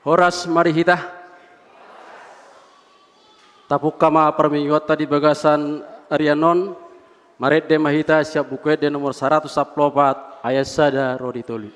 Horas marihita. Tapuk kama permingguan tadi bagasan Arianon. Maret de mahita siap buku de nomor 114 ayat sada rodi tolu.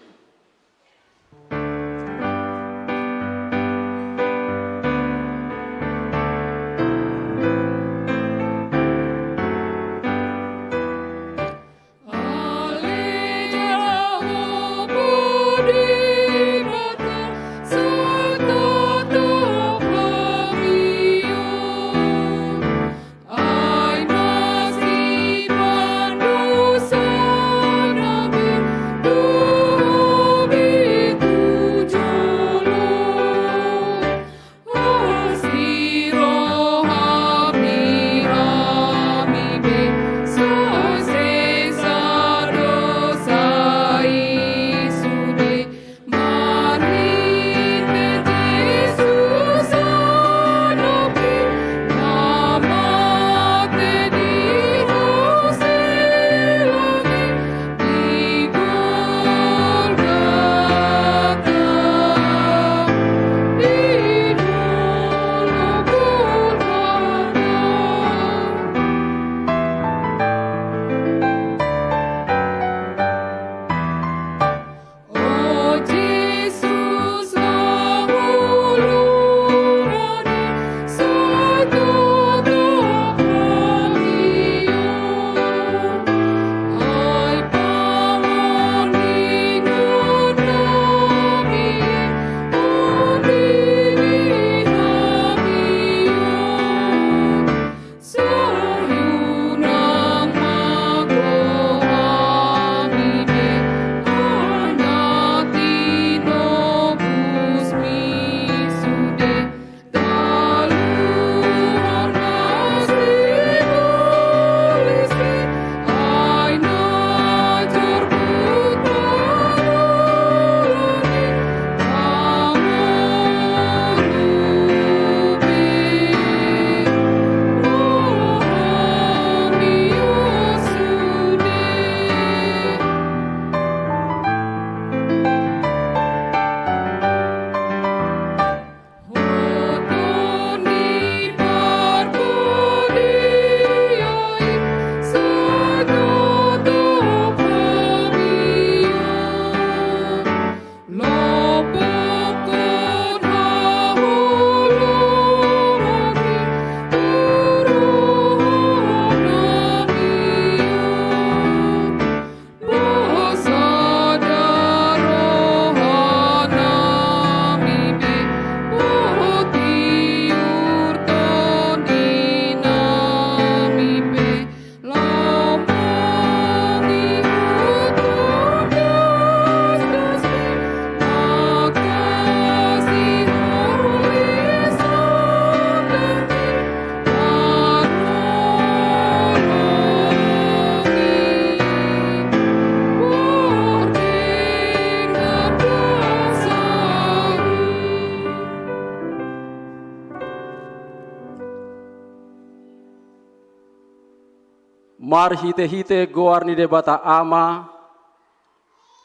Mar hite-hite goarni debata ama,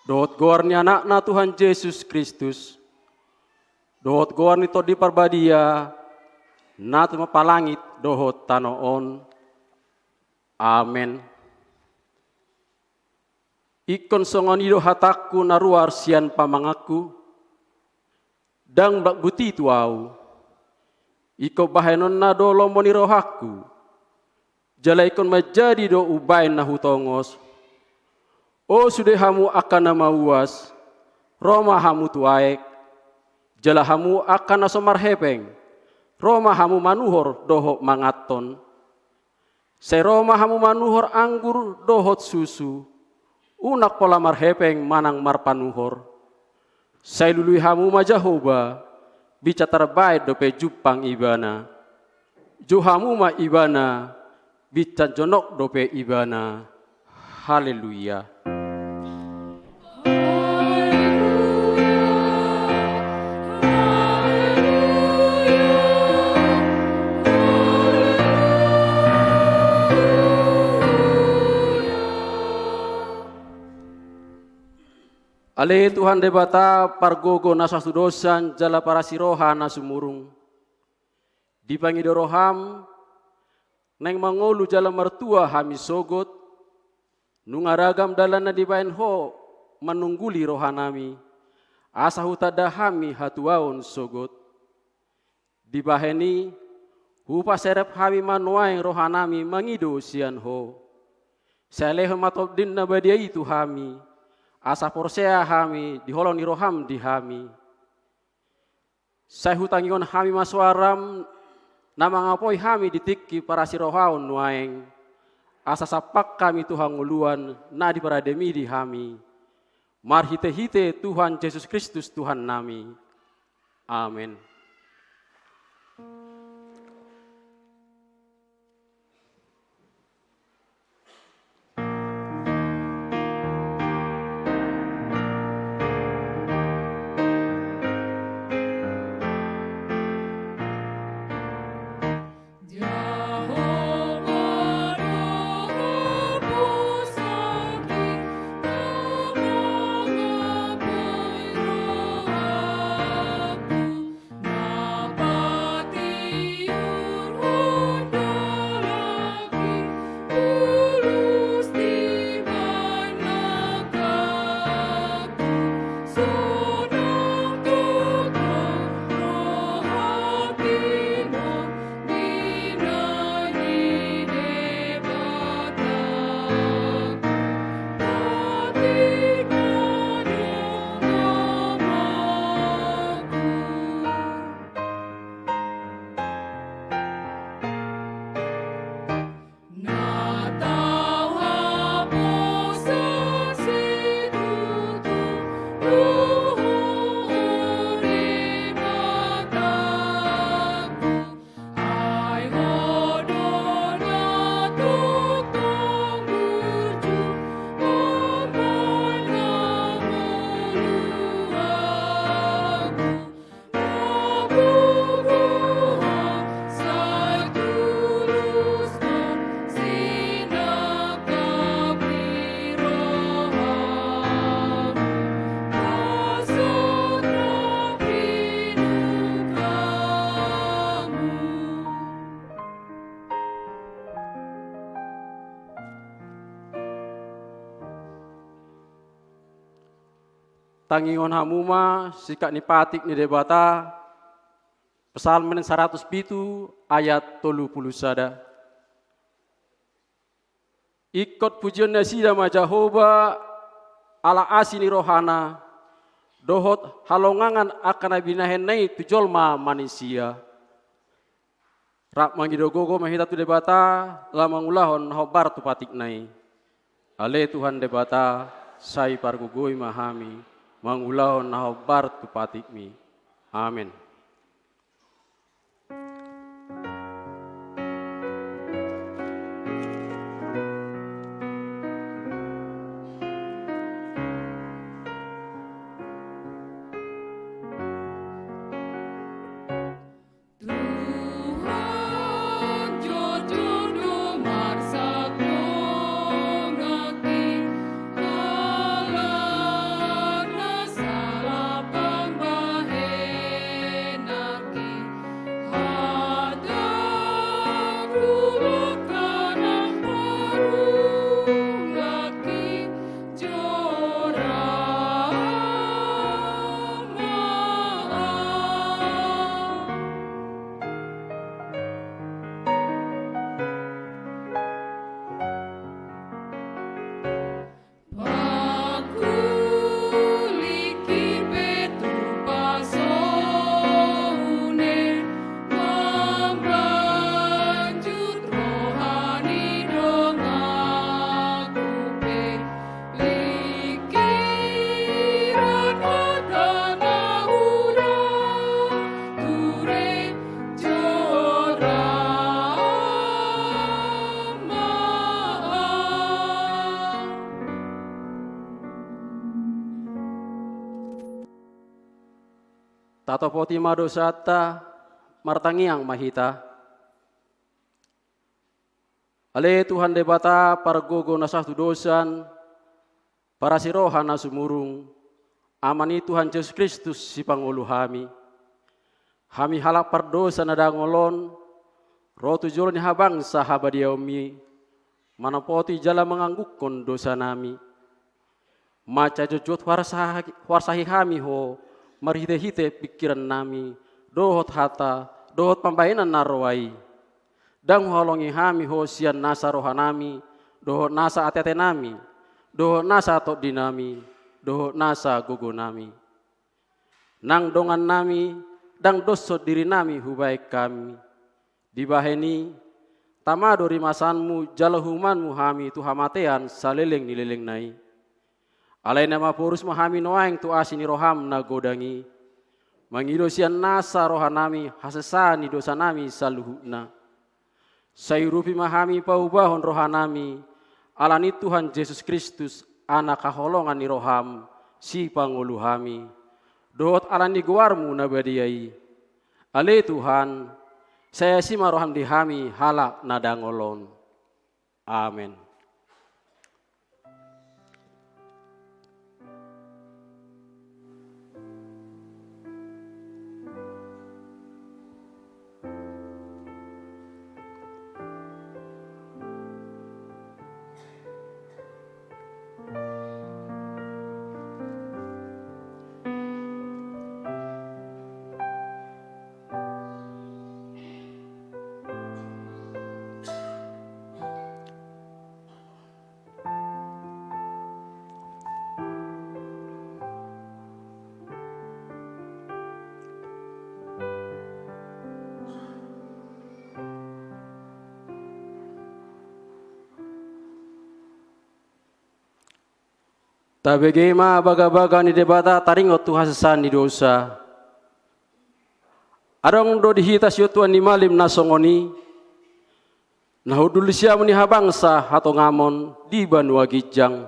dohot goarni anakna Tuhan Yesus Kristus, dohot goarni to di parbadia, natu mapalangit dohot tanoon. Amen. Ikon songonido hataku naruar sian pamangaku, dang bakbuti tuau, iko bahenon na dolo monirohaku, jala ikon menjadi do ubain na hutongos. O sudah hamu akan nama uas, Roma hamu tuaek, jala hamu akan nasomar hepeng, Roma hamu manuhor dohot mangaton. Se Roma hamu manuhor anggur dohot susu, unak pola marhepeng manang marpanuhor. Sai lului hamu majahoba, bica terbaik dope jupang ibana. Juhamu ma ibana, bica jonok dope ibana. Haleluya. Ale Tuhan debata pargogo nasastu dosan jala para siroha nasumurung. Dipangido roham neng mangolu jala mertua hami sogot. Nungaragam dalana dibain ho menungguli rohanami. Asa hutada hami hatuaun sogot. Dibaheni hupa serep hami manuaing rohanami mangido sian ho. Saleho matop din na badia itu hami. Asa porsea hami diholong ni roham di hami. Saya hutangion hami maswaram nama ngapoi hami ditikki para sirohaun nuaeng. Asa sapak kami Tuhan nguluan na di parademi di hami. Marhite-hite Tuhan Yesus Kristus Tuhan nami. Amin. Tangingon hamuma sikak nipatik ni debata Psalmen 107 ayat 30 sada. Ikut pujian nasida ma Jehovah ala asini rohana dohot halongangan akan abinahenai tujolma manusia. Rak mangidogogo mahita tu debata lamangulahon hobar tu patik nai. Ale Tuhan debata sai pargugoi mahami. Mangulahon hobar tu patik mi. Amin. Tato poti madosata martangiang mahita. Ale Tuhan debata pargogo nasah tu dosan para siroha nasumurung amani Tuhan Yesus Kristus si Pangulo hami. Hami halak pardosa na dangolon, rotu jolo ni habang sa habadiaumi, manapoti jala menganggukon dosa nami. Maca jojot warsahi hami ho, marhite-hite pikiran nami, dohot hata, dohot pambainan narwai. Dang holongi hami ho sian nasa rohanami, dohot nasa atete nami, dohot nasa tok dinami, dohot nasa gogo nami. Nang dongan nami, dang dosot diri nami hubai kami. Dibaheni, tamado rimasanmu, jalahumanmu hami tuhamatean saleleng nileleng nai. Alai nama porus mahami noaing tu asini roham na godangi. Mangido sian nasa rohanami hasesani dosa nami saluhuna. Sayurupi mahami paubahon rohanami. Alani Tuhan Yesus Kristus anak kaholongan ni roham si Pangulo hami. Dohot alani guarmu nabadiai. Ale Tuhan, saya si maroham di hami halak nadangolon. Amin. Tabegema baga-baga ni debata taringot tu hasasan ni dosa. Arong do dihitas yotuan ni malim nasongoni. Nahudul siamu ni habangsa hato ngamon di banua gijang.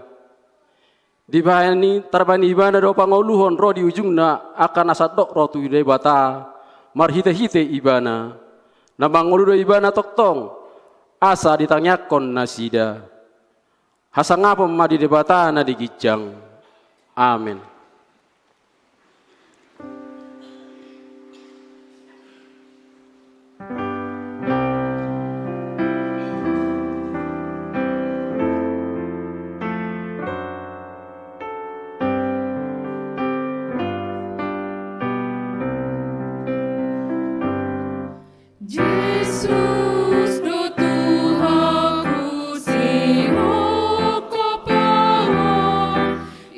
Di bahani tarbani ibana do pangoluhon ro di ujungna akan asadok ro tu debata marhite-hite ibana. Namangolu do ibana toktong asa ditanyakon nasida. Hasangapom madi debata na digijang. Amin.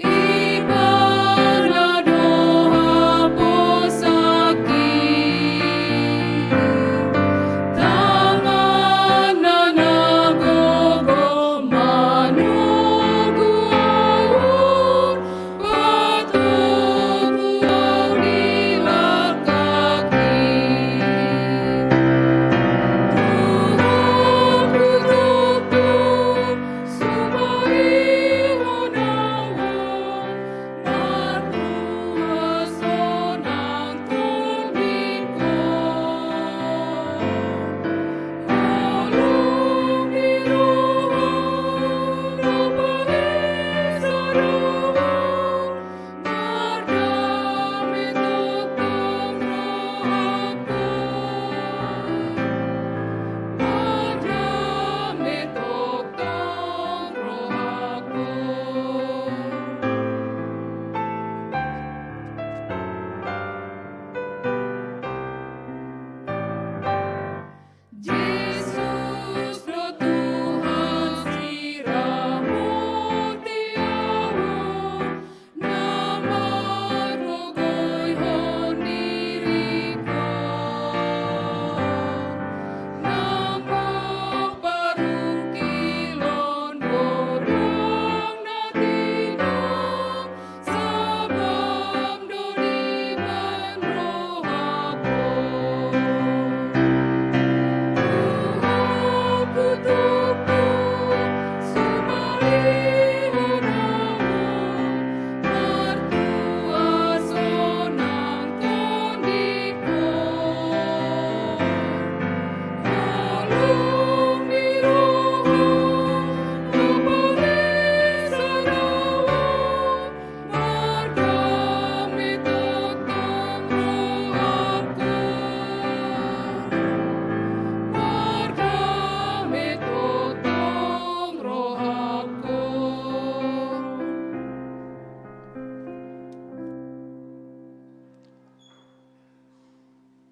Iba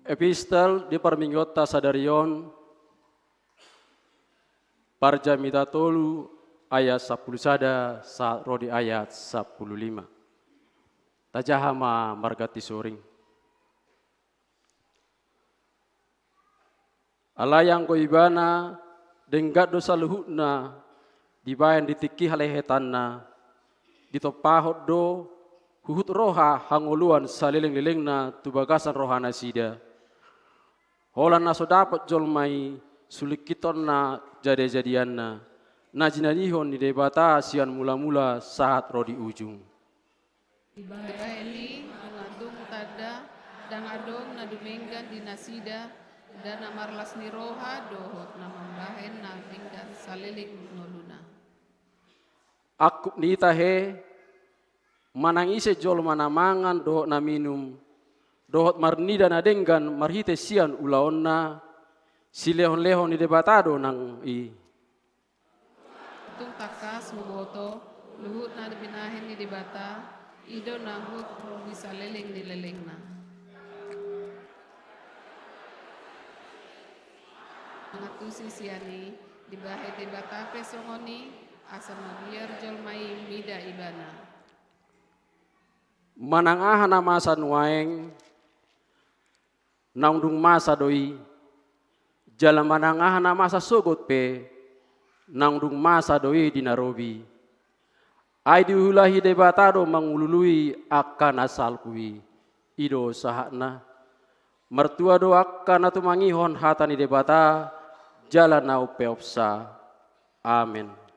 Epistel di perminggota sadarion parjamita tolu ayat 10 sada saat rodi ayat 15. Tajahama margati soring. Allah yang ko ibana denggat dosa luhutna dibayan ditiki halehetanna ditopahot do huhut roha hanguluan saliling-lilingna tubagasan rohana sida. Holan na so dapat jolmai sulikiton na jade-jadianna. Na jinadihon di debata sian mula-mula saat rodi ujung. Ibaeli mengadung tada dan adong na dumenggan di nasida dan amarlas ni roha dohot na mambahen na tinggan saliling noluna. Aku nita he manang ise jol manamangan dohot na minum dohot marnida na denggan marhite sian ulaonna silehon-lehon di debatado nang i. Tung takas muboto luhut na binahin ni debata ido na hut di saliling di lelengna. Mangatusi siani dibahe debata pesongoni asa mabiar jolmai mida ibana. Manang aha na masa nuaeng naundung masa doi jalan manang aha na masa sogot pe naundung masa doi di Narobi ai diulahi debatado mangulului akan asal kui ido sahakna mertua do akan atu mangihon hatani debata jalan nau peopsa amin.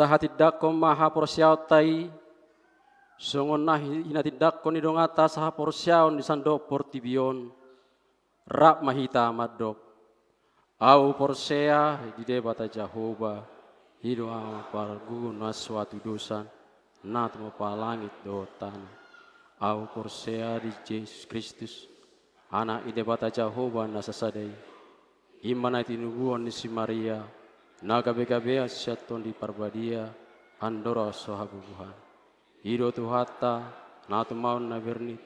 sahatidakko maha porsiautai songon nahi hinatidakko ni dongata saha porsiaon di sando portibion rap mahita madok au porsea di debata Jehova hido ama parguna suatu dosa nat langit do tanah au porsea di Yesus Kristus anak ide bata Jehova nasasadai imana tinubuan si Maria naga bega syaton di parbadia andora sohabuhan hido tuhata natu maun na berni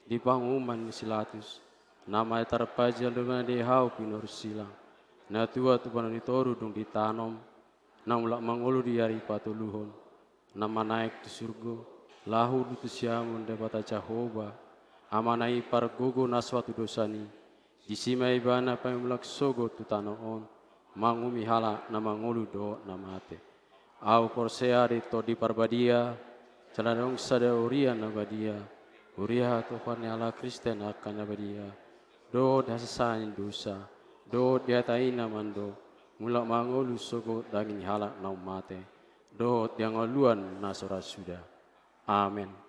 di panguman silatus nama tarpajal dengan dehau pinur silang na tua tu panani toru dung ditanom na mulak mangulu di hari patuluhon nama naik tu surga lahu tu siamun debata Jehova amanai pargogo na suatu dosani disimai bana pamulak sogo tu tanoon mangumi hala na mangulu do na mate au porsea to di parbadia caladong sada uria na badia uria to ala Kristen akan badia do dasasain dosa do diatai namando mulak mangulu sogo daging halak na mate do yang aluan nasora sudah amin.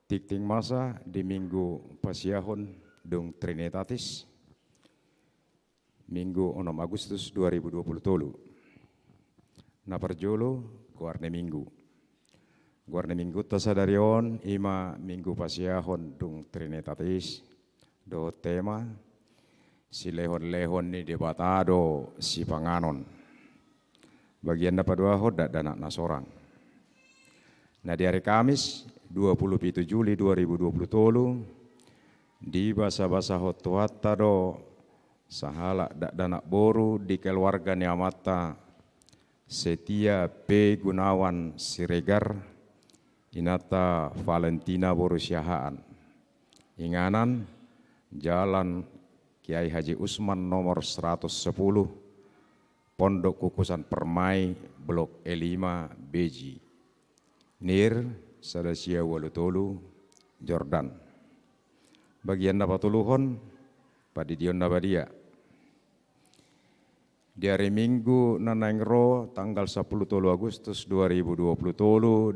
Tikting masa di Minggu Pasiahon Dung Trinitatis, Minggu 6 Agustus 2020. Naparjolo Guarne Minggu. Guarne Minggu tasadarion ima Minggu Pasiahon Dung Trinitatis do tema si lehon-lehon ni debatado si panganon. Bagian dapat dua hoda dan anak nasorang. Nah di hari Kamis 27 Juli 2020 di basa-basa hotuata do sahala dak danak boru di keluarga niamata Setia P. Gunawan Siregar inata Valentina boru Syahaan inganan Jalan Kiai Haji Usman nomor 110 Pondok Kukusan Permai Blok E5 Beji Nir Sadasia Walutolu Jordan. Bagian dapat tuluhon Padidion Nabadia. Di hari Minggu Nanangro tanggal 10 Agustus 2020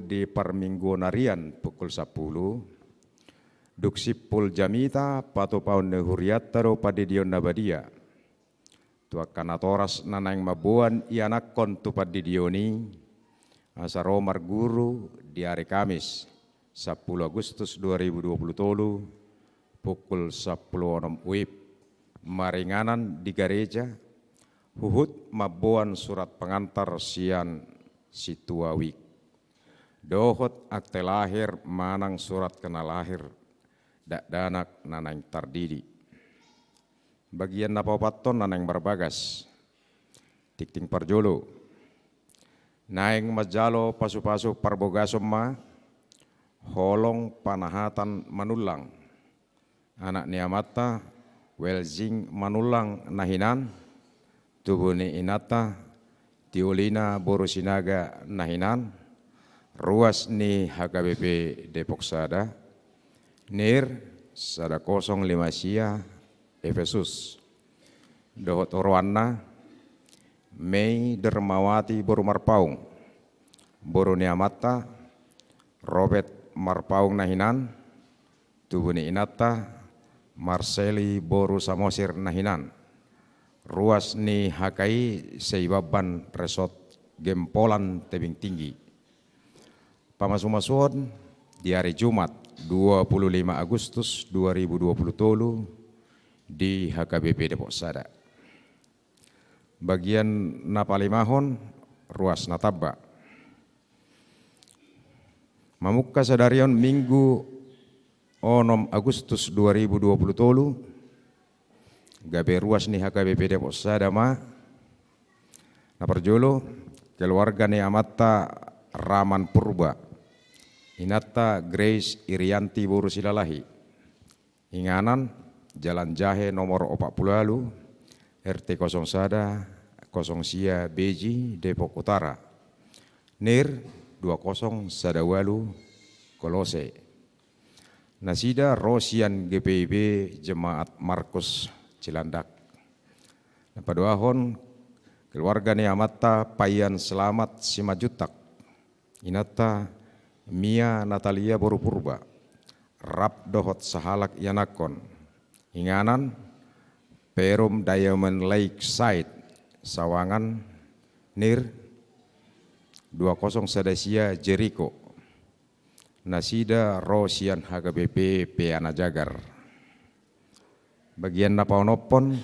di Parminggu Narian pukul 10 Duksipul Jamita Pato Paun Huriataro Padidion Nabadia. Tua kanatoras Nanang Mabuan Ianakon tu Padidioni Asaromar Guru di hari Kamis 10 Agustus 2020 pukul 10 WIB Maringanan di gereja Huhut Mabuan surat pengantar sian Situawik Dohot akte lahir manang surat kenal lahir dak danak nanang tardidi bagian napapaton nanang berbagas tikting parjolo naing majalo pasu-pasu parbogasom ma holong panahatan manulang anak niamata welzing manulang nahinan tubuni inata tiulina borosinaga nahinan ruas ni HKBP Depok Sada nir sada 05 sia Efesus dohot orwana Mei Dermawati Boru Marpaung Boru Niamata Robert Marpaung Nahinan Tubuni Inata Marceli Boru Samosir Nahinan ruas ni HKI Seibaban Resort Gempolan Tebing Tinggi Pamasumasuon di hari Jumat 25 Agustus 2020 di HKBP Depok Sada. Bagian napalimahon ruas nataba. Mamukka sadarion Minggu 6 Agustus 2020 gabe ruas ni HKBP Depok Sada ma naparjolo keluarga ni amata Raman Purba inata Grace Irianti Boru Silalahi inganan Jalan Jahe nomor 40 RT 0 Sada 0 Sia Beji Depok Utara Nir 20 Sadawalu Kolose Nasida Rosian GPIB Jemaat Markus Cilandak Napaduahon keluarga niamata Payan Selamat Simajutak inata Mia Natalia Boru Purba Rap Dohot Sahalak Yanakon inganan Perum Diamond Lakeside Sawangan Nir 20 Sadasia Jericho Nasida Rosian HKBP Peana Jagar bagian napaonopon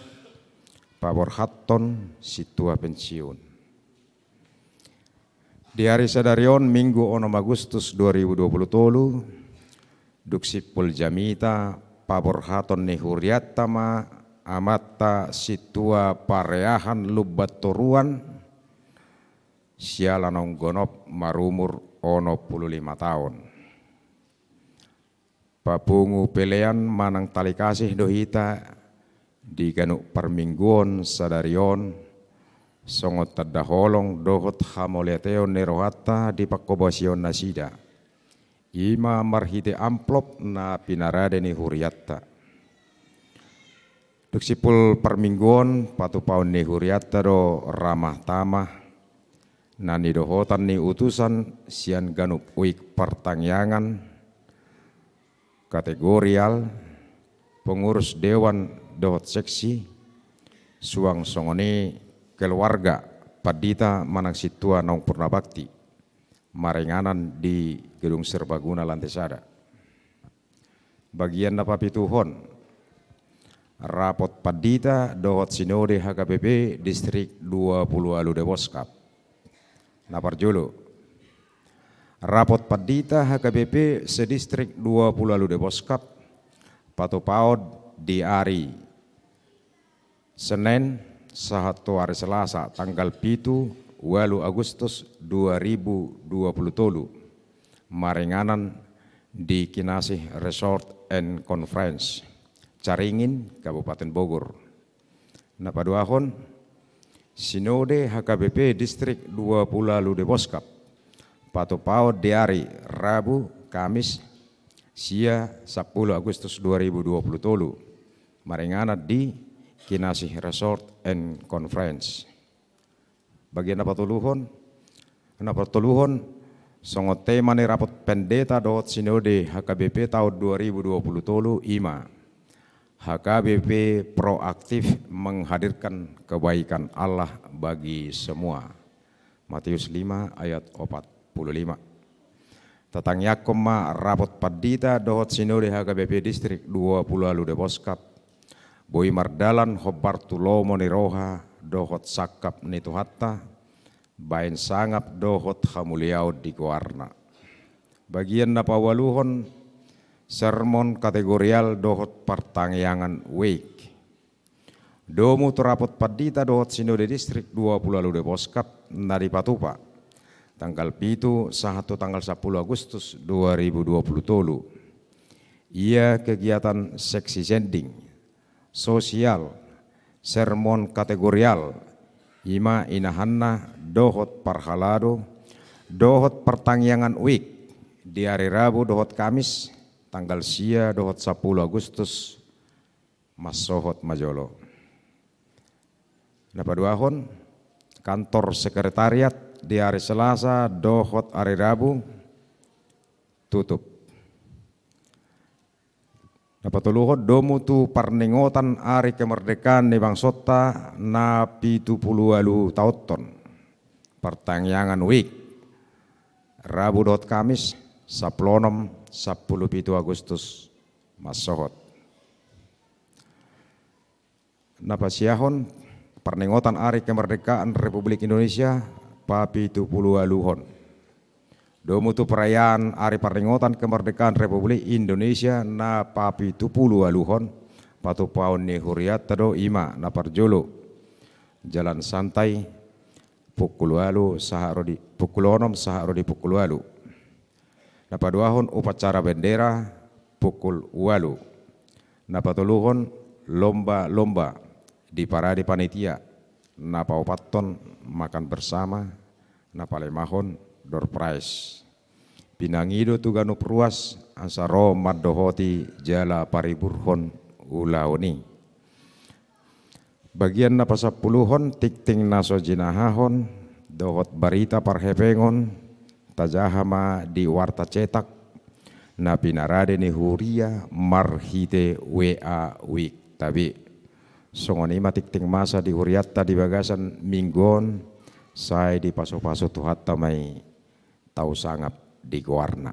Pabor Hatton Situa Pensiun di hari sadarion Minggu 6 Agustus 2020 Duksipul Jamita Pabor Hatton Nihuriatama amata situa pareahan lubat toruan sialanong gonop marumur 55 tahun. Papungu pelean manang tali kasih dohita di ganuk permingguon sadarion songot tadaholong dohot hamoleteon nerohata di pakobasion nasida. Ima marhite amplop na pinarade ni huriatta. Duksipul permingguon patu paun ni huriatta do ramah tamah nani dohotan ni utusan sian ganup uik pertangyangan kategorial, pengurus dewan dohot seksi, suang songoni keluarga Padita Manang Situa Nong Purnabakti, marenganan di Gedung Serbaguna lantai sada. Bagian napapituhon, rapot Padita dohot sinode HKBP distrik 20 Alude Boskap. Naparjulu, rapot Padita HKBP sedistrik 20 Alude Boskap, patupaod di hari Senin sahatu hari Selasa tanggal 7 Agustus 2023 marenganan di Kinasih Resort and Conference Caringin Kabupaten Bogor. Napaduahon Sinode HKBP Distrik 20 Alude Boskap patupaod di hari Rabu Kamis sia 10 Agustus 2023 marenganan di Kinasih Resort and Conference. Bagian napatuluhon songot tema ni rapot pendeta dohot sinode HKBP tahun 2023 ima. HKBP proaktif menghadirkan kebaikan Allah bagi semua. Matius 5 ayat 45. Tatang yakoma rapot Padita dohot sinode HKBP distrik 20 Alude Boskap. Boy mardalan hobartulo moniroha dohot sakap nituhatta bain sangap dohot hamuliau di Guarna. Bagian napawaluhon sermon kategorial dohot pertangyangan week. Domu terapot Padita dohot sinode distrik 20 Alude Boskap nadi patupa tanggal 7 sahatu tanggal 10 Agustus 2023. Ia kegiatan seksi sending sosial, sermon kategorial, ima inahanna dohot parhalado, dohot pertangyangan week di hari Rabu dohot Kamis, tanggal sia dohot 10 Agustus masohot majolo. Napaduahon kantor sekretariat di hari Selasa dohot hari Rabu tutup. Napatuluhod domu tu parningotan ari kemerdekaan ni bangsota na 70 tauton. Pertangyangan week Rabu dot Kamis saplonom 10 Agustus masohot. Napasiahon parningotan ari kemerdekaan Republik Indonesia pa 70 aluhon. Domu tu perayaan hari peringatan kemerdekaan Republik Indonesia na papi 70 aluhon patu paun ni huriat tado ima na parjolo jalan santai pukul walu saharodi pukul onom saharodi pukul walu. Na paduahon upacara bendera pukul walu. Na patuluhon lomba-lomba di parade panitia na paupaton makan bersama na palemahon door prize. Pinangido tu ganu pruas ansaro maddohoti jala pariburhon ulaoni. Bagian na pasapuluhon tikting naso jinahahon dohot barita parhepengon tajahama di warta cetak na pinarade ni huria marhite WA week tabi songonima tikting masa di huriatta di bagasan minggon saya di paso-paso tuhatta mai tahu sangap di Guarna.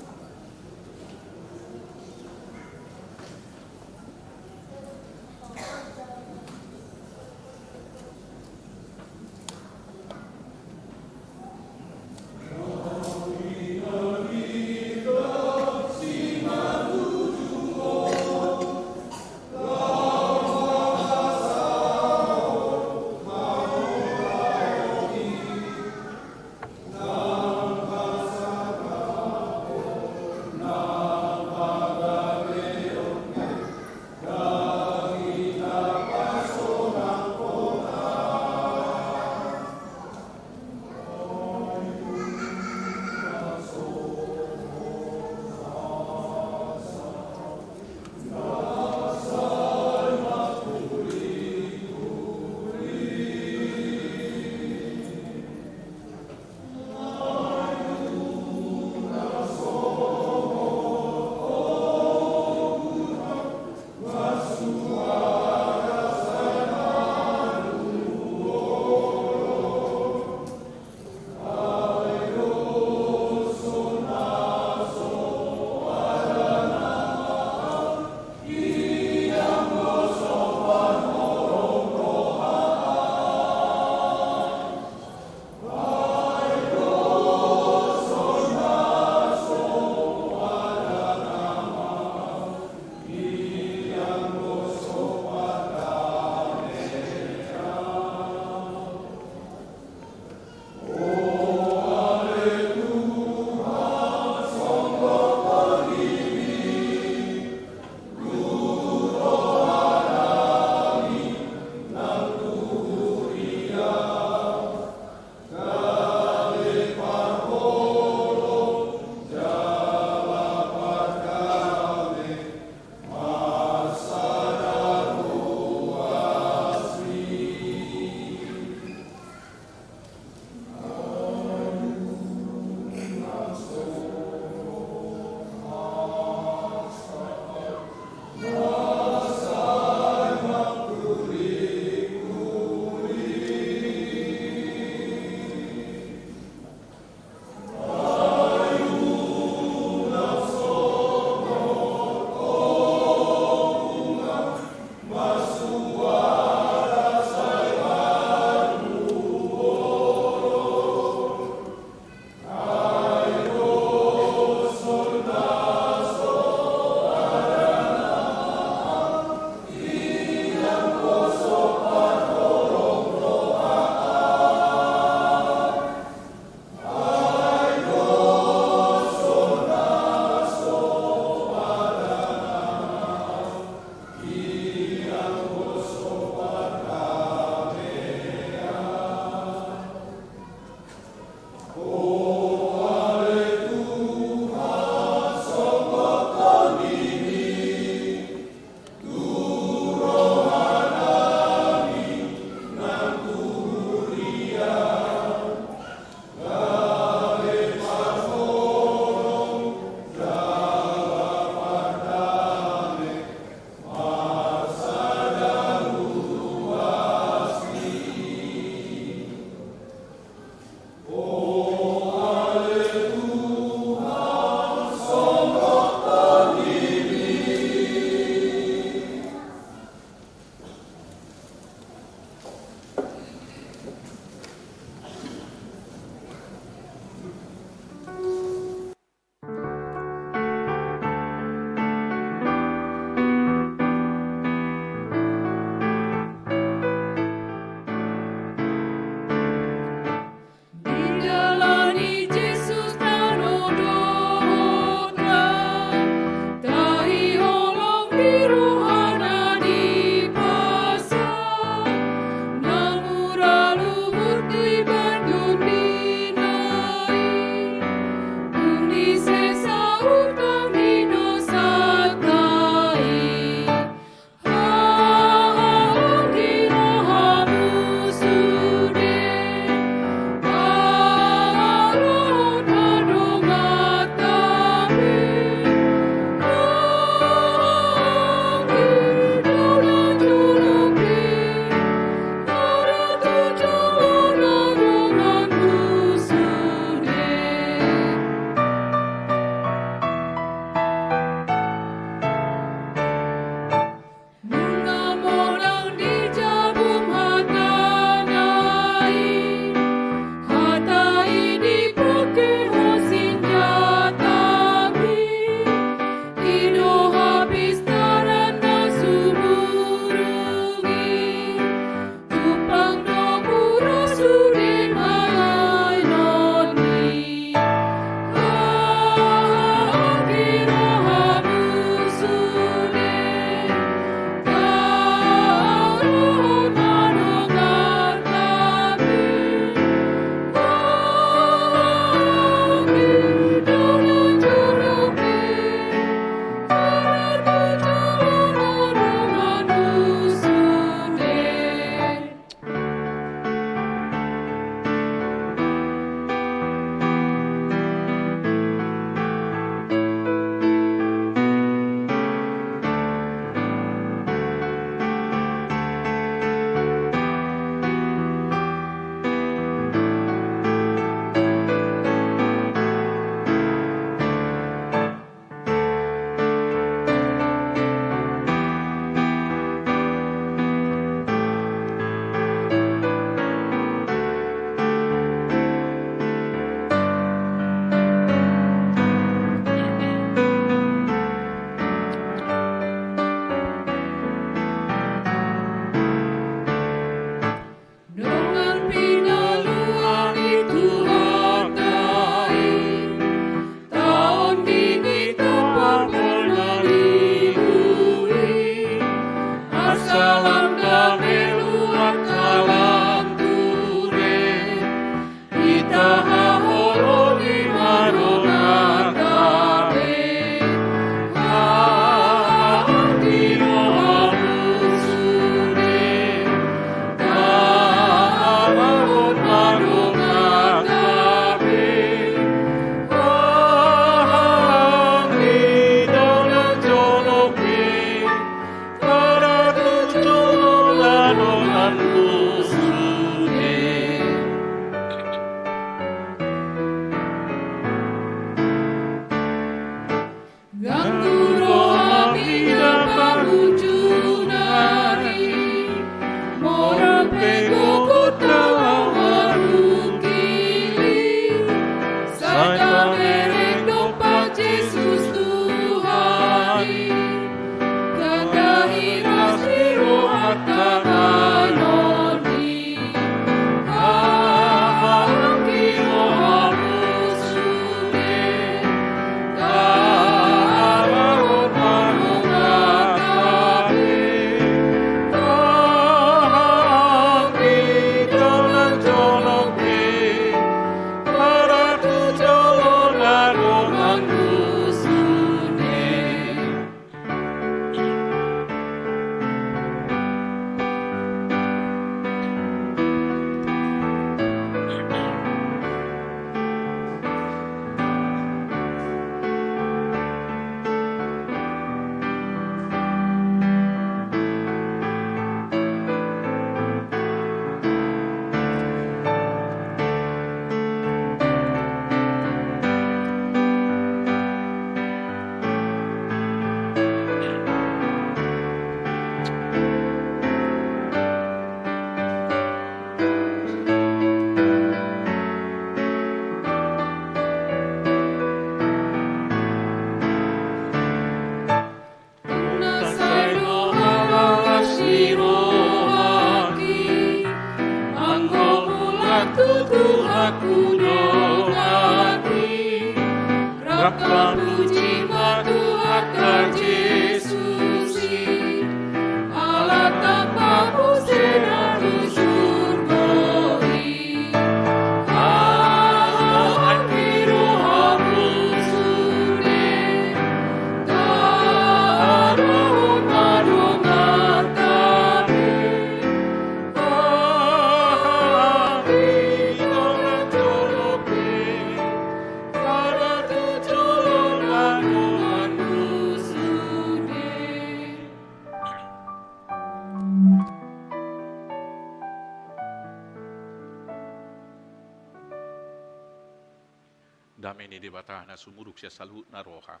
Damai ni debata na sumuruk siya salut na roha.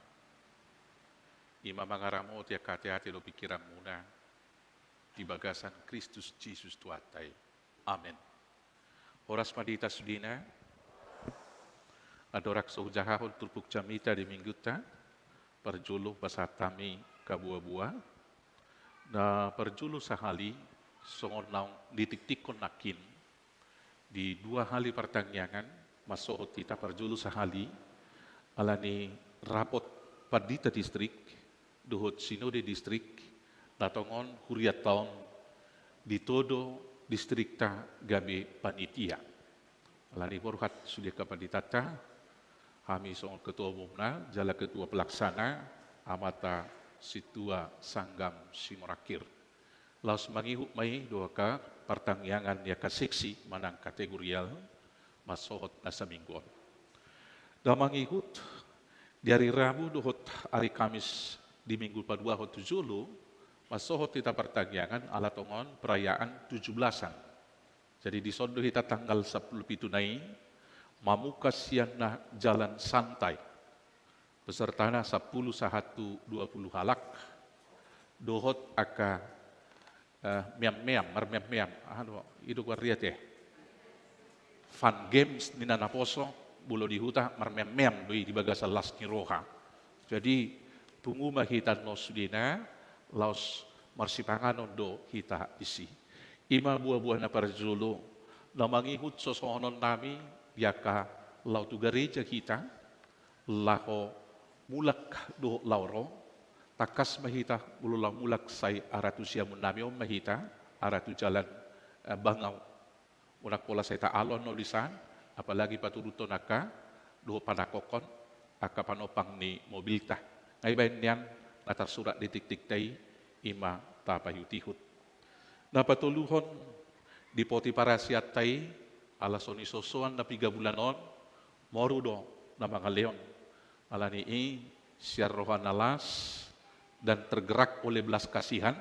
Ima mangaramo ti hati-hati lo pikiran muna. Di bagasan Kristus Jesus tuatai. Amen. Horas madita sudina. Adorak sohjahahon turpuk camita di mingguta. Perjulu basatami kabua-bua. Na perjulu sahali songon naung ditik-tikon nakin. Di 2 hari pertangyangan masuk kita perjulu sahali alani rapot padita distrik dohot sinode distrik datongon huriat taon di todo distrikta gabe panitia alani borhat sudah kapaditata kami soal ketua umumna jala ketua pelaksana amata situa sanggam simorakir laus mangihuk mai doaka pertangyangan ya kaseksi manang kategorial masuk nasa mingguan. Damang ikut di hari Rabu dohot hari Kamis di minggu padua hot tujulu masuk kita pertangyangan ala tongon perayaan 17-an. Jadi di sondo kita tanggal 10 pitunai mamuka siana jalan santai. Pesertana 10 sahatu 20 halak dohot aka miam-miam itu kuariat ya. Fun games ni nanaposo bulo di huta marmem-mem doi di bagasa las ni roha. Jadi tungu mahitan no sudina laos marsipangan do hita isi. Ima buah-buah na parjulu na mangihut sosohonon nami biaka lau tu gereja kita laho mulak do lauro takas mahita bulo lau mulak sai aratu siamun nami om mahita aratu jalan bangau. Unak pola saya tak alon no lisan, apalagi paturuto naka, do panakokon, aka panopang ni mobilta. Ngay bayan niyan, natar surat di tik-tik tay, ima tapayutihut. Napatuluhon, di poti parasiat tay, ala soni sosoan na 3 bulanon, morudo na mga leon. Ala ni siar rohan alas, dan tergerak oleh belas kasihan,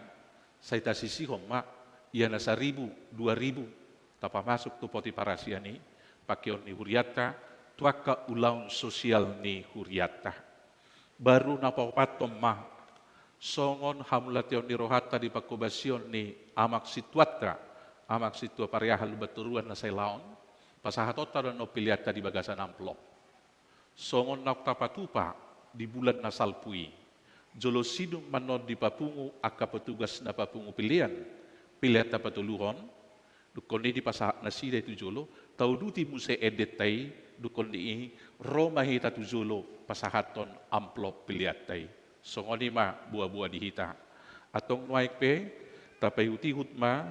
saya tak sisihom, mak, ia na 1,000, 2,000, tapa masuk tu poti parasia ni pakion ni huriata tuaka ulaun sosial ni huriata baru napapatom mah songon hamulation ni rohata di pakobasion ni amak situatra amak situa pariahal baturuan na say laon pasahatota dan nopiliata di bagasan amplop songon nak tapatupa di bulan na salpui jolosidum manon di papungu aka petugas na papungu pilihan piliata patuluhon dukon di pasak nasi dari tujolo tau duti muse edetai dukon di Roma hita tujolo pasahaton amplop piliatai songoni ma buah-buah dihita atong nuaik pe tapayuti hutma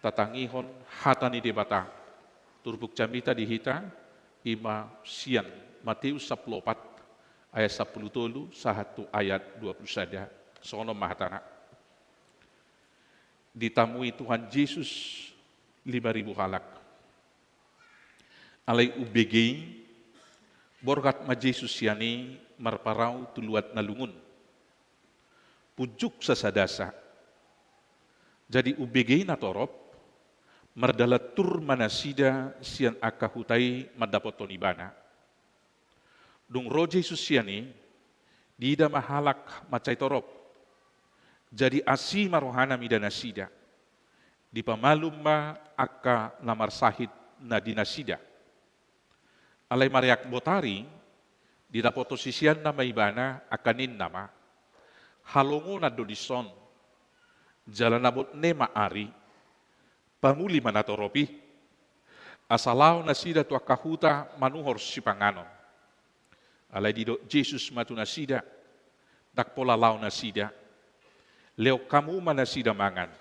tatangihon hatani debata turbuk camita dihita ima sian Matius 14 ayat 10 tolu sahatu ayat 20 saja sono mahatana ditamui Tuhan Yesus 5.000 halak. Alai ubegi borgat ma Jesus yani marparau tuluat nalungun. Pujuk sasadasa. Jadi ubegi na torop mardalatur manasida sian akahutai madapotonibana. Dung ro Jesus yani dida mahalak macai torop. Jadi asi marohana midanasida. Di pamalum ma aka namar sahid na dinasida. Alay mariak botari, di dapoto sisian na maibana akanin nama, halongo na dodison, jalan nabot ne maari, pamuli manatoropi, asalaw na sida tu akahuta manuhor si panganon. Alai di do Jesus matu nasida, dak pola lau nasida, leo kamu manasida mangan.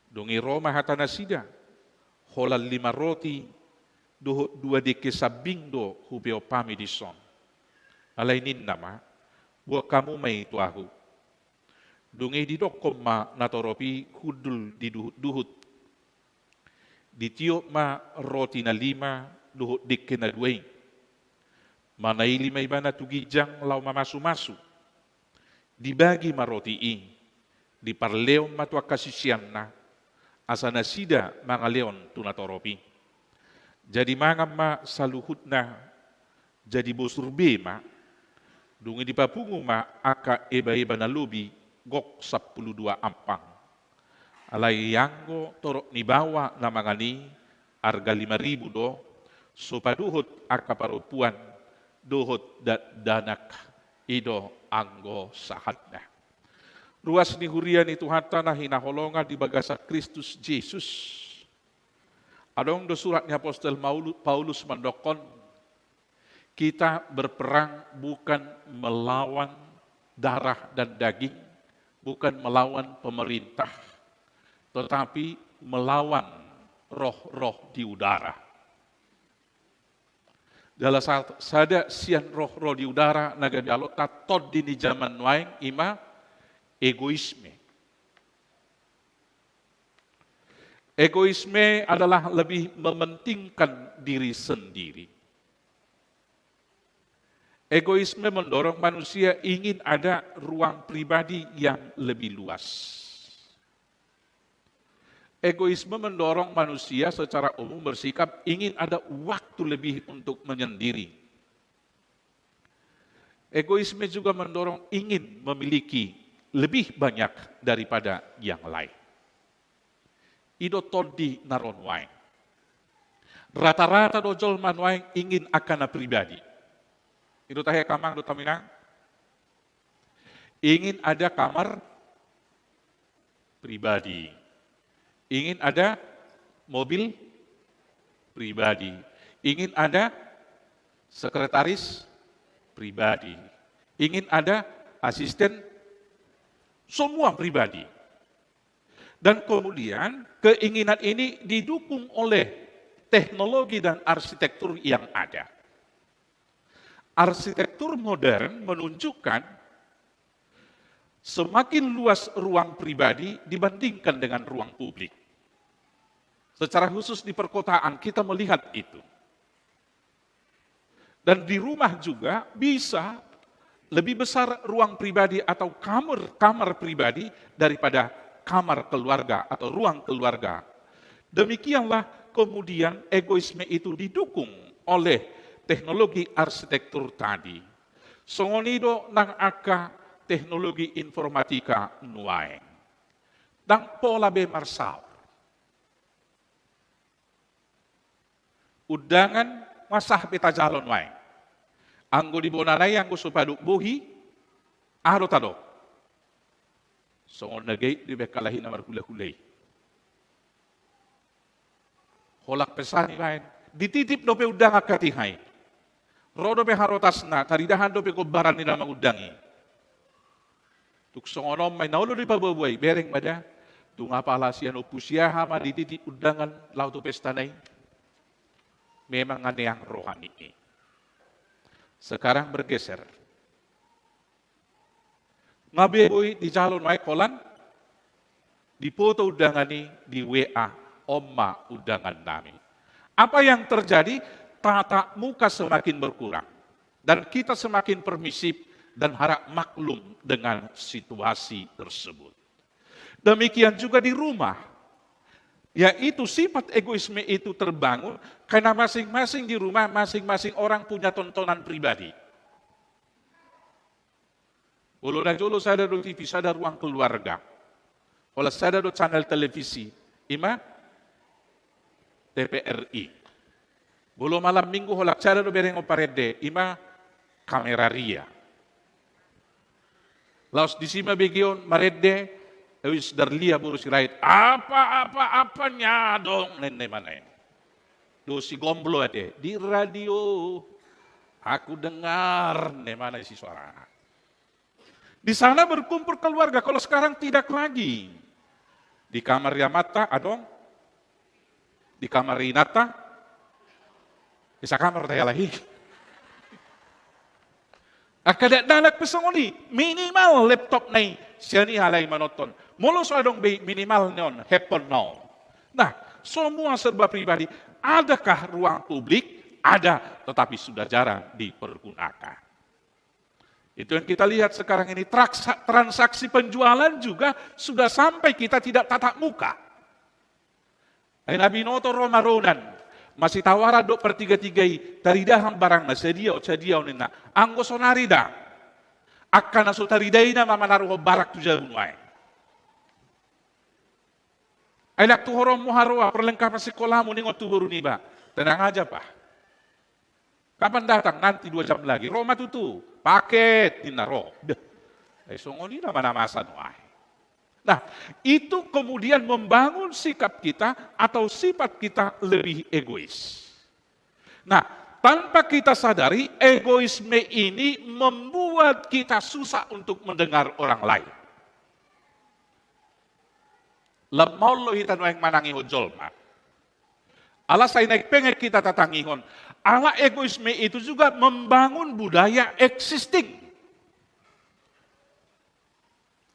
Dongi Roma hata nasida, hola 5 roti, 2 deke sabing do hubeo pami di son. Alai nin nama, buat kamu mai tuahu. Dongi di dokom ma natoropi hudul di duhut. Di tiok ma roti na 5, duhut deke na 2. Manaili may bana tugijang lau mamasu-masu. Dibagi maroti i, di parleon matua kasisian na, asana sida mga leon tunatoropi. Jadi mga ma saluhut na, jadi bosurbe ma, dungi di papungu ma aka eba-eba na lubi, gok 12 ampang. Alay yanggo torok ni bawa na mga ni, arga 5.000 do, so paduhut aka parupuan, dohot danak ido anggo sahatna. Ruas ni hurian itu hatta na hinaholonga di bagasa Kristus Jesus. Adong do suratnya Apostel Paulus mendokon, kita berperang bukan melawan darah dan daging, bukan melawan pemerintah, tetapi melawan roh-roh di udara. Dalam sada sian roh-roh di udara naga bialota tod di zaman waing ima egoisme. Egoisme adalah lebih mementingkan diri sendiri. Egoisme mendorong manusia ingin ada ruang pribadi yang lebih luas. Egoisme mendorong manusia secara umum bersikap ingin ada waktu lebih untuk menyendiri. Egoisme juga mendorong ingin memiliki lebih banyak daripada yang lain. Ido todi naron waing. Rata-rata dojol man waing ingin akana pribadi. Ido tahe kamang do taminang. Ingin ada kamar pribadi. Ingin ada mobil pribadi. Ingin ada sekretaris pribadi. Ingin ada asisten, semua pribadi. Dan kemudian keinginan ini didukung oleh teknologi dan arsitektur yang ada. Arsitektur modern menunjukkan semakin luas ruang pribadi dibandingkan dengan ruang publik. Secara khusus di perkotaan kita melihat itu. Dan di rumah juga bisa lebih besar ruang pribadi atau kamar pribadi daripada kamar keluarga atau ruang keluarga. Demikianlah kemudian egoisme itu didukung oleh teknologi arsitektur tadi. Songonido nang aka teknologi informatika nuaeng. Dang pola be marsal. Udangan masah peta jalon waeng. Anggo di bonanay anggo supaduk buhi, aro tado. Songon nagay di bekalahin na marhula-hulay. Holak pesani waeng. Dititip dope udang akatihay. Rodo pe harotas na, taridahan dope kobaran nila magudangi. Tuksongonom may naulo di pababuay, bereng mada, tunga palasian opusyaha ma dititip udangan lauto pestanay. Memang ada yang rohani ini. Sekarang bergeser. Ngabeboy di calon wae kolan, di foto undangan ini di WA, Oma undangan nami. Apa yang terjadi? Tatap muka semakin berkurang. Dan kita semakin permisif dan harap maklum dengan situasi tersebut. Demikian juga di rumah. Yaitu sifat egoisme itu terbangun karena masing-masing di rumah, masing-masing orang punya tontonan pribadi. Kalau najolo sada do TV, sada ruang keluarga. Kalau sada do channel televisi, ima TPRI. Bolo malam minggu holak sada do bereng oparede, ima kamera ria. Laos disima begion marede, Ewis darlia burus sirait, apa-apa-apanya dong, nene mana. Do si gomblo ade, di radio, Aku dengar di mana isi suara. Di sana berkumpul keluarga. Kalau sekarang tidak lagi. Di kamar Yamata, adong. Di kamar Inata. Bisa kamar daya lagi. Akadat danak pesongoli. Minimal laptop na siya ni halay manoton. Molo so adong minimal neon. Hepon now. Nah, semua serba pribadi. Adakah ruang publik? Ada, tetapi sudah jarang dipergunakan. Itu yang kita lihat sekarang ini, transaksi penjualan juga sudah sampai kita tidak tatap muka. Nabi noto romaronan, masih tawara dok pertiga-tigai, taridahang barang na sedia nina, anggo sonarida, akan naso taridaina mamanaruho barak tu jagunway. Ay laktuhorom muharwa, perlengkapan sekolahmu ningot tuhuru niba, tenang aja pak. Kapan datang? Nanti 2 jam lagi. Roma tutu, paket tinaro. Songoni nama masan wah. Nah, itu kemudian membangun sikap kita atau sifat kita lebih egois. Nah, tanpa kita sadari, egoisme ini membuat kita susah untuk mendengar orang lain. Lemau lo hitan yang manangi hojol, mak. Alas ay naik pengen kita tatangihon. Ala egoisme itu juga membangun budaya existing.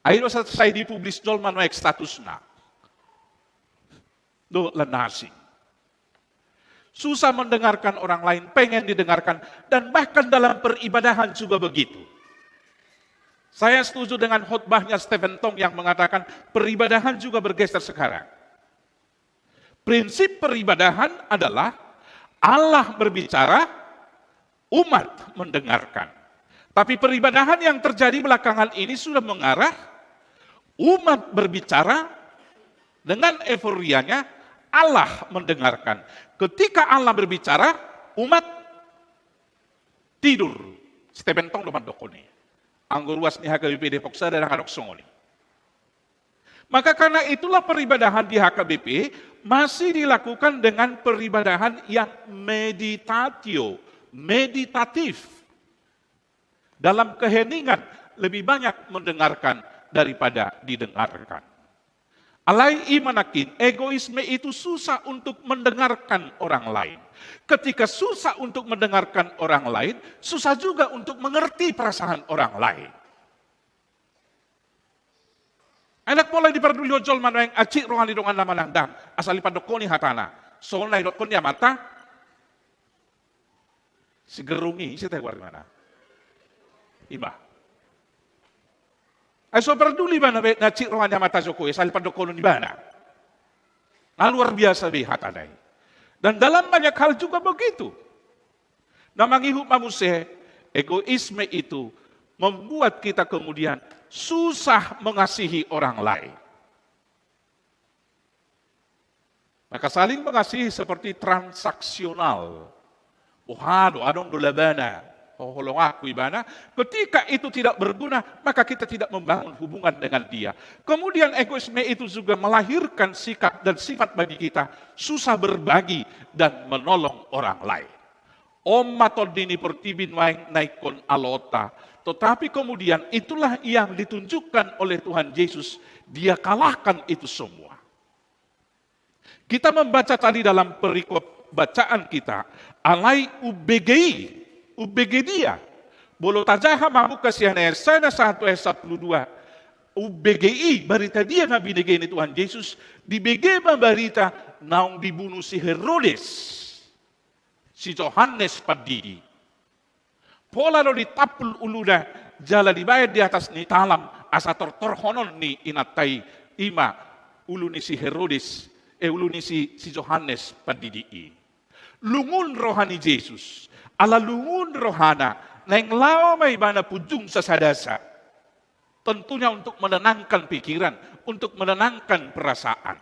Ayo saya dipublis dolman waik statusna. Do lenasi. Susah mendengarkan orang lain, pengen didengarkan. Dan bahkan dalam peribadahan juga begitu. Saya setuju dengan khotbahnya Stephen Tong yang mengatakan peribadahan juga bergeser sekarang. Prinsip peribadahan adalah Allah berbicara, umat mendengarkan. Tapi peribadahan yang terjadi belakangan ini sudah mengarah, umat berbicara, dengan euforianya, Allah mendengarkan. Ketika Allah berbicara, umat tidur. Stephen Tong depan dokone. Anggur luas ni HKBP Depok Sada dan Hadok Songoli. Maka karena itulah peribadahan di HKBP masih dilakukan dengan peribadahan yang meditatif. Dalam keheningan lebih banyak mendengarkan daripada didengarkan. Alai imanakin, egoisme itu susah untuk mendengarkan orang lain. Ketika susah untuk mendengarkan orang lain, susah juga untuk mengerti perasaan orang lain. Anak pola di perduli ojol mana yang acik rohani dongan nama nandang asal padokoni hatana. Soalnya dokon dia mata sigerungi isi teh mana? Iba. Aso perduli mana acik rohani mata Jokowi asal padokoni di mana? Luar biasa be hatana. Dan dalam banyak hal juga begitu. Namangihu mamuse egoisme itu membuat kita kemudian susah mengasihi orang lain. Maka saling mengasihi seperti transaksional. Ohado, adong dolabana, holong aku ibana. Ketika itu tidak berguna, maka kita tidak membangun hubungan dengan dia. Kemudian egoisme itu juga melahirkan sikap dan sifat bagi kita susah berbagi dan menolong orang lain. Om matodini pertibin waing naikon alota. Tetapi kemudian itulah yang ditunjukkan oleh Tuhan Yesus. Dia kalahkan itu semua. Kita membaca tadi dalam perikop bacaan kita. Alai UBG dia. Bolo tajaha mamu kasihan sana 1 ayat 12. UBGI berita dia Nabi negeni Tuhan Yesus. Di BG berita naung dibunuh si Herodes. Si Yohanes Padidi. Pola lo ditapul uluda jala dibayar di atas ni talam asa torhonon ni inatai ima ulu ni si Herodes ulu ni si Yohanes Padidi. Lungun rohani Yesus ala lungun rohana neng lao may bana pujung sa sadasa. Tentunya untuk menenangkan pikiran, untuk menenangkan perasaan.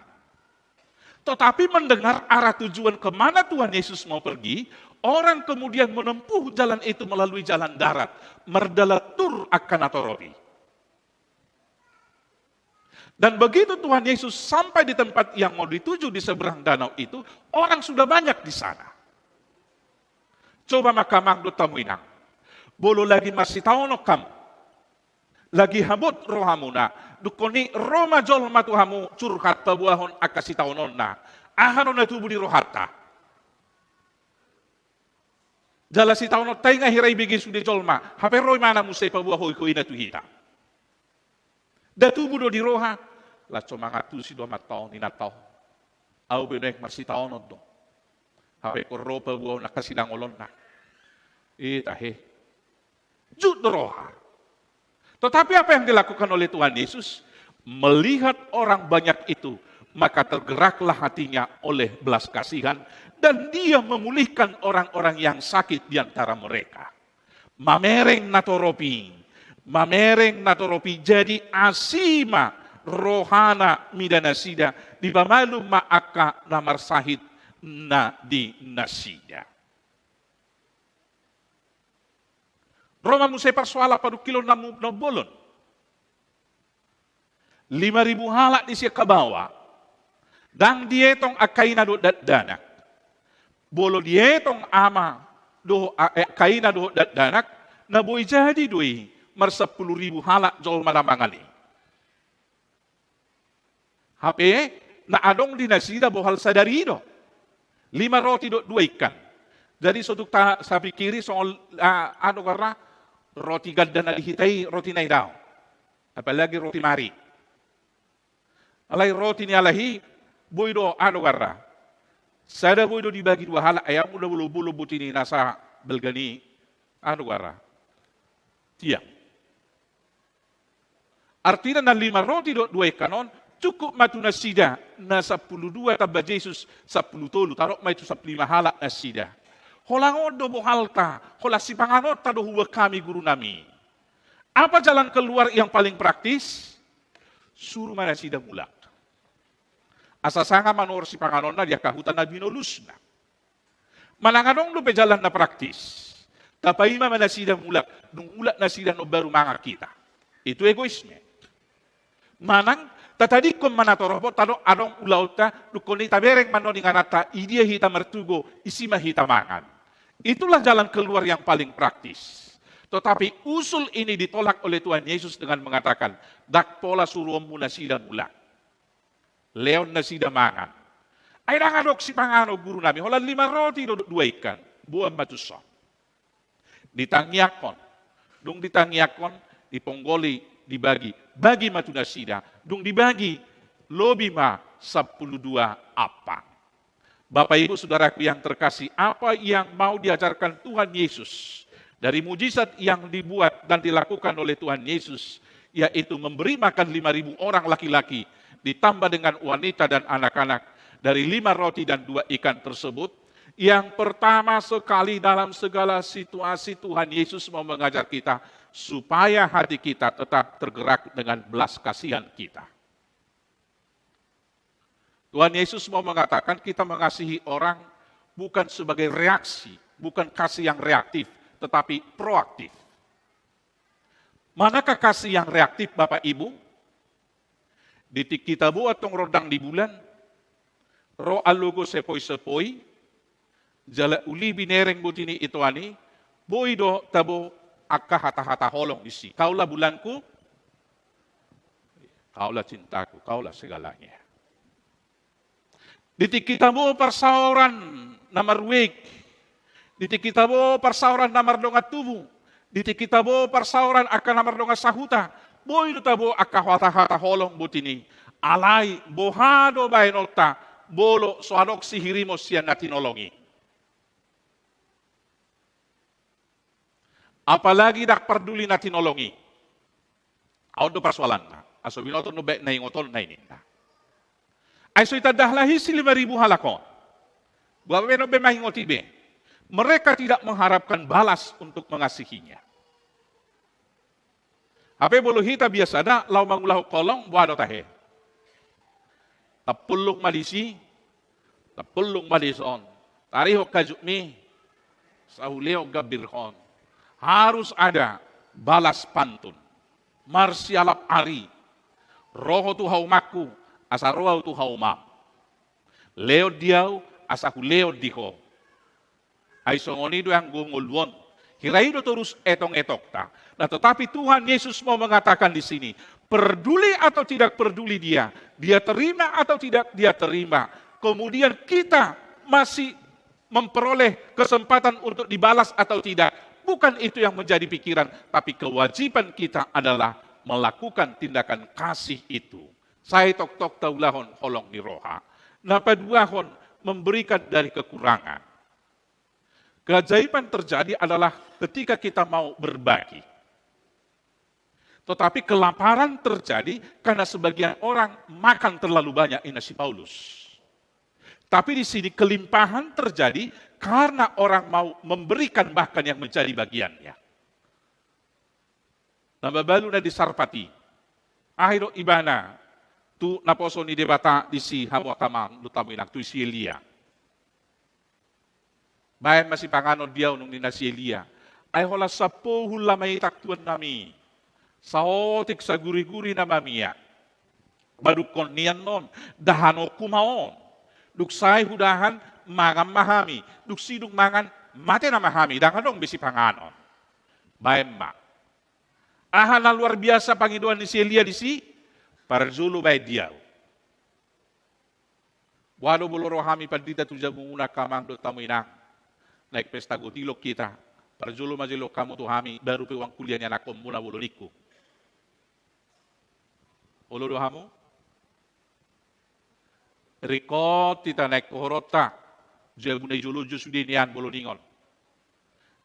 Tetapi mendengar arah tujuan kemana Tuhan Yesus mau pergi, orang kemudian menempuh jalan itu melalui jalan darat, merdalatur akan atorobi. Dan begitu Tuhan Yesus sampai di tempat yang mau dituju di seberang danau itu, orang sudah banyak di sana. Coba makamang do tamuinang. Bolo lagi masih tahu no kam. Lagi habut rohamuna. Dukoni Roma jol matuhamu curhat pabuahon akasi taonon na. Ahanon na tubuh di rohata. Jala si taonon tay nga hiray bigi sudi jolma. Hape roy mana musay pabuahoy ko ina tuhita. Datubuh do di roha. La cuma ngatu si 2 tahun ina tahu. Au benek masih taonon do. Hape ko ro pabuahoy nakasidang olon na. Itahe. Jud roha. Tetapi apa yang dilakukan oleh Tuhan Yesus? Melihat orang banyak itu, maka tergeraklah hatinya oleh belas kasihan, dan dia memulihkan orang-orang yang sakit di antara mereka. Mamereng natoropi, jadi asima rohana midanasida, di bamalu ma'aka namar sahid na di nasida. Roma musay persoala padu kilo na bolon. 5.000 halak di siya kabawa. Dang dietong akaina do datdanak. Bolo dietong ama do akaina do datdanak. Na boy jadi doi mar 10.000 halak jol manamangali. Hape na adong dinasida bohal sadarido. 5 roti do 2 ikan. Jadi sotuk sapi kiri soal karena roti ganda na dihitai, roti na daw. Apalagi roti mari. Alay roti ni alahi, boy do karena. Sada boy do dibagi 2 halak, ayam udah bulu-bulu butini nasa belgani, karena. Tiang. Artinya na 5 roti do 2 kanon, cukup matuna sida na 12 tabah Yesus 10 tolu, tarok ma itu 15 halak na sida. Holangon do bohalta, hola si panganot do huwa kami guru nami. Apa jalan keluar yang paling praktis? Suruh mana sida mulak. Asa sanga manor si panganot na dia kahutan na binolusna. Mananganong do jalan na praktis. Tapaima mana sida mulak, nung mulak na sida no baru manga kita. Itu egoisme. Manang tatadi kon manatorobo tado adong ulauta dukoni tabereng manoni nganata idia hita mertugo isima hita mangan. Itulah jalan keluar yang paling praktis. Tetapi usul ini ditolak oleh Tuhan Yesus dengan mengatakan, dak pola suruhmu nasida mulak. Leon nasida mangan. Ay nangadok si pangano guru namin. Hola 5 roti do 2 ikan. Buang matusa. Ditangyakon. Dung ditangyakon, diponggoli, dibagi. Bagi matu nasida. Dung dibagi, lobi ma 12 apa. Bapak Ibu Saudaraku yang terkasih, apa yang mau diajarkan Tuhan Yesus dari mujizat yang dibuat dan dilakukan oleh Tuhan Yesus, yaitu memberi makan 5.000 orang laki-laki ditambah dengan wanita dan anak-anak dari 5 roti dan 2 ikan tersebut. Yang pertama sekali dalam segala situasi Tuhan Yesus mau mengajar kita supaya hati kita tetap tergerak dengan belas kasihan kita. Tuhan Yesus mau mengatakan kita mengasihi orang bukan sebagai reaksi, bukan kasih yang reaktif, tetapi proaktif. Manakah kasih yang reaktif Bapak Ibu? Ditik kita buat tong rodang di bulan, ro alugo sepoi-sepoi, jala uli binereng butini itu ani, boy do tabo akka hata-hata holong isi. Kaulah bulanku, kaulah cintaku, kaulah segalanya. Ditik kita mo persauran namar wig. Ditik kita mo persauran namar donga tubuh. Ditik kita mo persauran akan namar donga sahuta. Boy do tabo akka hata-hata holong butini. Alay bohado bainota bolo soanok sihirimo siya natinolongi. Apalagi dak peduli natinolongi. Aon do persoalan na. Aso binoto no be na ingotol na ininda. Ay so itadahlahi si 5.000 halakon. Bawa no be mahingoti be. Mereka tidak mengharapkan balas untuk mengasihinya. Ape bolo hita biasa da lau mangulah kolong buado tahe. Tapulung malisi, tapulung malison. Tariho kajukmi, sahuleo gabirhon. Harus ada balas pantun. Marsialap ari. Roho tu haumaku, asa roho tu haumam. Leo diau, asa huleo diho. Ay songoni do ang gungulwon. Hirai do terus etong-etok ta. Nah, tetapi Tuhan Yesus mau mengatakan di sini, peduli atau tidak peduli dia terima atau tidak dia terima. Kemudian kita masih memperoleh kesempatan untuk dibalas atau tidak. Bukan itu yang menjadi pikiran, tapi kewajiban kita adalah melakukan tindakan kasih itu. Saya tok-tok taulahon holong ni roha. Napaduahon memberikan dari kekurangan. Keajaiban terjadi adalah ketika kita mau berbagi. Tetapi kelaparan terjadi karena sebagian orang makan terlalu banyak, ini si Paulus. Tapi di sini kelimpahan terjadi karena orang mau memberikan bahkan yang menjadi bagiannya. Nama balu na di Sarpati. Ahiro ibana tu naposo ni debata di si hamu akamang lutamu inak tu si Elia. Bayan masih pangano dia unung ni na si Elia. Ay hola sapo hula may taktuan nami. Saotik sa guri-guri na mamia. Badukon niyan non. Dahano kumaon. Duksay hudahan mangan mahami. Duksidung mangan mati na mahami. Dangadong bisi panganon. Bayan ma. Aha na luar biasa Panginoon ni si Elia di si. Parzulo bay diyaw. Walo buloro hami pandita tuja muna kamang do tamu inang. Naik pesta gotilok kita. Parzulo majelo kamu tu hami. Baru pewang kuliahnya nakom muna buloniku. Olo do hamu? Rikot tita naik kohorota. Jel bunay julo jusudi niyan boloningon.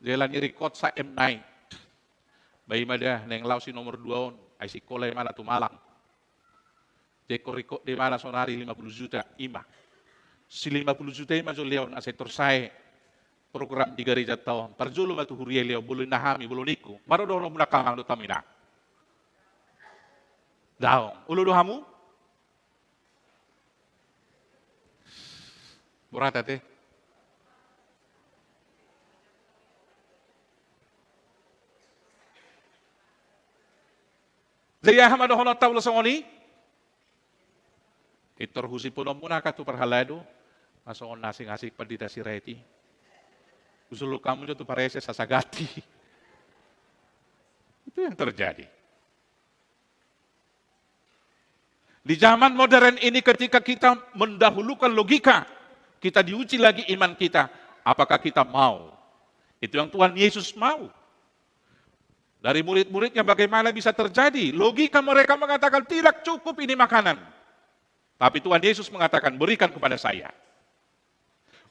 Jelan ni rikot sa M9. Bayi madah neng lau si nomor 2 on. Ay si kolay mana tumalang. Jeko rikot di mana sonari 50 juta. Ima. Si 50 juta ima jo leon asetor saya. Program 3 tahun. Parjulo matu hurie leo boleh nahami boloniku. Maro do muna kamang do tamina. Daong. Ulo do hamu? Burata te. Jadi aham ada honot tawlo songoni. Itor husi puno muna ka tu parhalado. Masongon nasing-asik pandita si Reti. Usul kamu jatuh parese sasagati. Itu yang terjadi. Di zaman modern ini ketika kita mendahulukan logika, kita diuji lagi iman kita. Apakah kita mau? Itu yang Tuhan Yesus mau. Dari murid-muridnya bagaimana bisa terjadi? Logika mereka mengatakan tidak cukup ini makanan. Tapi Tuhan Yesus mengatakan berikan kepada saya.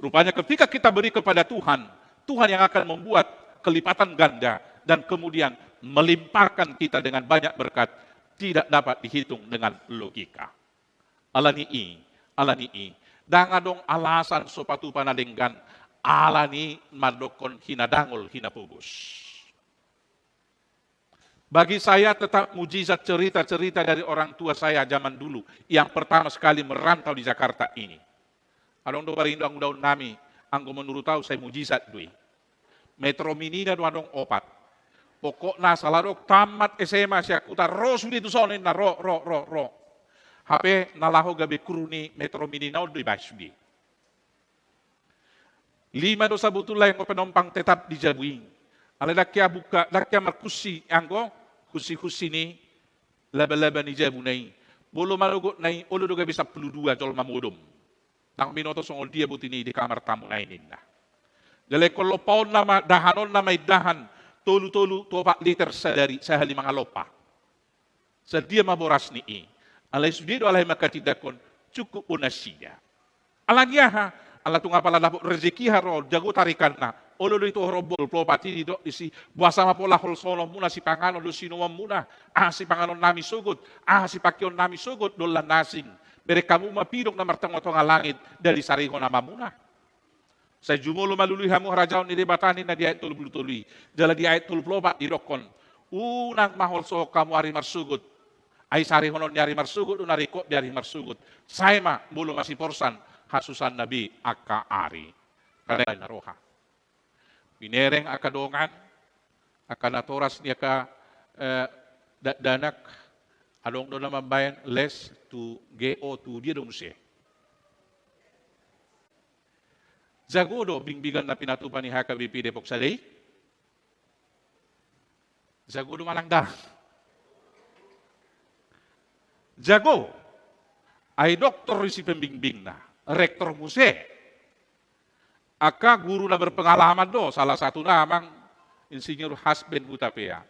Rupanya ketika kita beri kepada Tuhan, Tuhan yang akan membuat kelipatan ganda dan kemudian melimpahkan kita dengan banyak berkat. Tidak dapat dihitung dengan logika. Alani. Dangadong alasan sopatu panadenggan. Alani madokon hinadangol hinapubus. Bagi saya tetap mujizat cerita-cerita dari orang tua saya zaman dulu. Yang pertama sekali merantau di Jakarta ini. Adong do barindang daun nami. Anggo menurut tahu saya mujizat dui. Metro Mini dan wadong opat. Pokoknya salarok tamat SMA siya kuta ro sudi tu sonin na ro. HP nalaho gabe kuruni Metro Mini na odoy ba sudi. 5 do sabutulay yang penumpang tetap di Jabuing. Ala dakya buka dakya markusi anggo kusi ni laba-laba ni Jabunay. Bolo malugot nay ulo do gabe 12 jol mamudom. Nang binoto songol dia butini di kamar tamu na ininna. Dale kolopon na dahanon na may dahan. Tolu-tolu 4 liter sehari mga lopa. Sa dia maboras ni i. Alay sudido alay makatidakon cukup unasiya. Alagya ha, ala tunga pala lapok rezeki haro, jago tarikan na. Olo ito horobol, plopati dito, isi buasa mapola holsono muna si panganon, do sinuam muna. Si panganon nami sugot, si pakyon nami sugot, dolan nasing. Bere kamu mapidok na martangoto nga langit, dari sariho na mamuna. Saya jumulo maluluy hamu harajaw ni debatani na di ayat tuluy. Jala di ayat 24 dirokon. Unang maholso kamu ari marsugut. Ay sari honon ni ari marsugut, unariko di ari marsugut. Saya ma mulo masih porsan hasusan nabi aka ari. Kalay na roha. Binereng akadongan, akanatoras niya ka danak, adong do naman bayan les to go to dia dong siya. Jago do bingbigan na pinatupan ni HKBP Depok Saday? Jago do manangda. Jago ay doktor si pembimbing na, rektor muse. Aka guru na berpengalaman do, salah satu namang Insinyur Hasben Hutapea.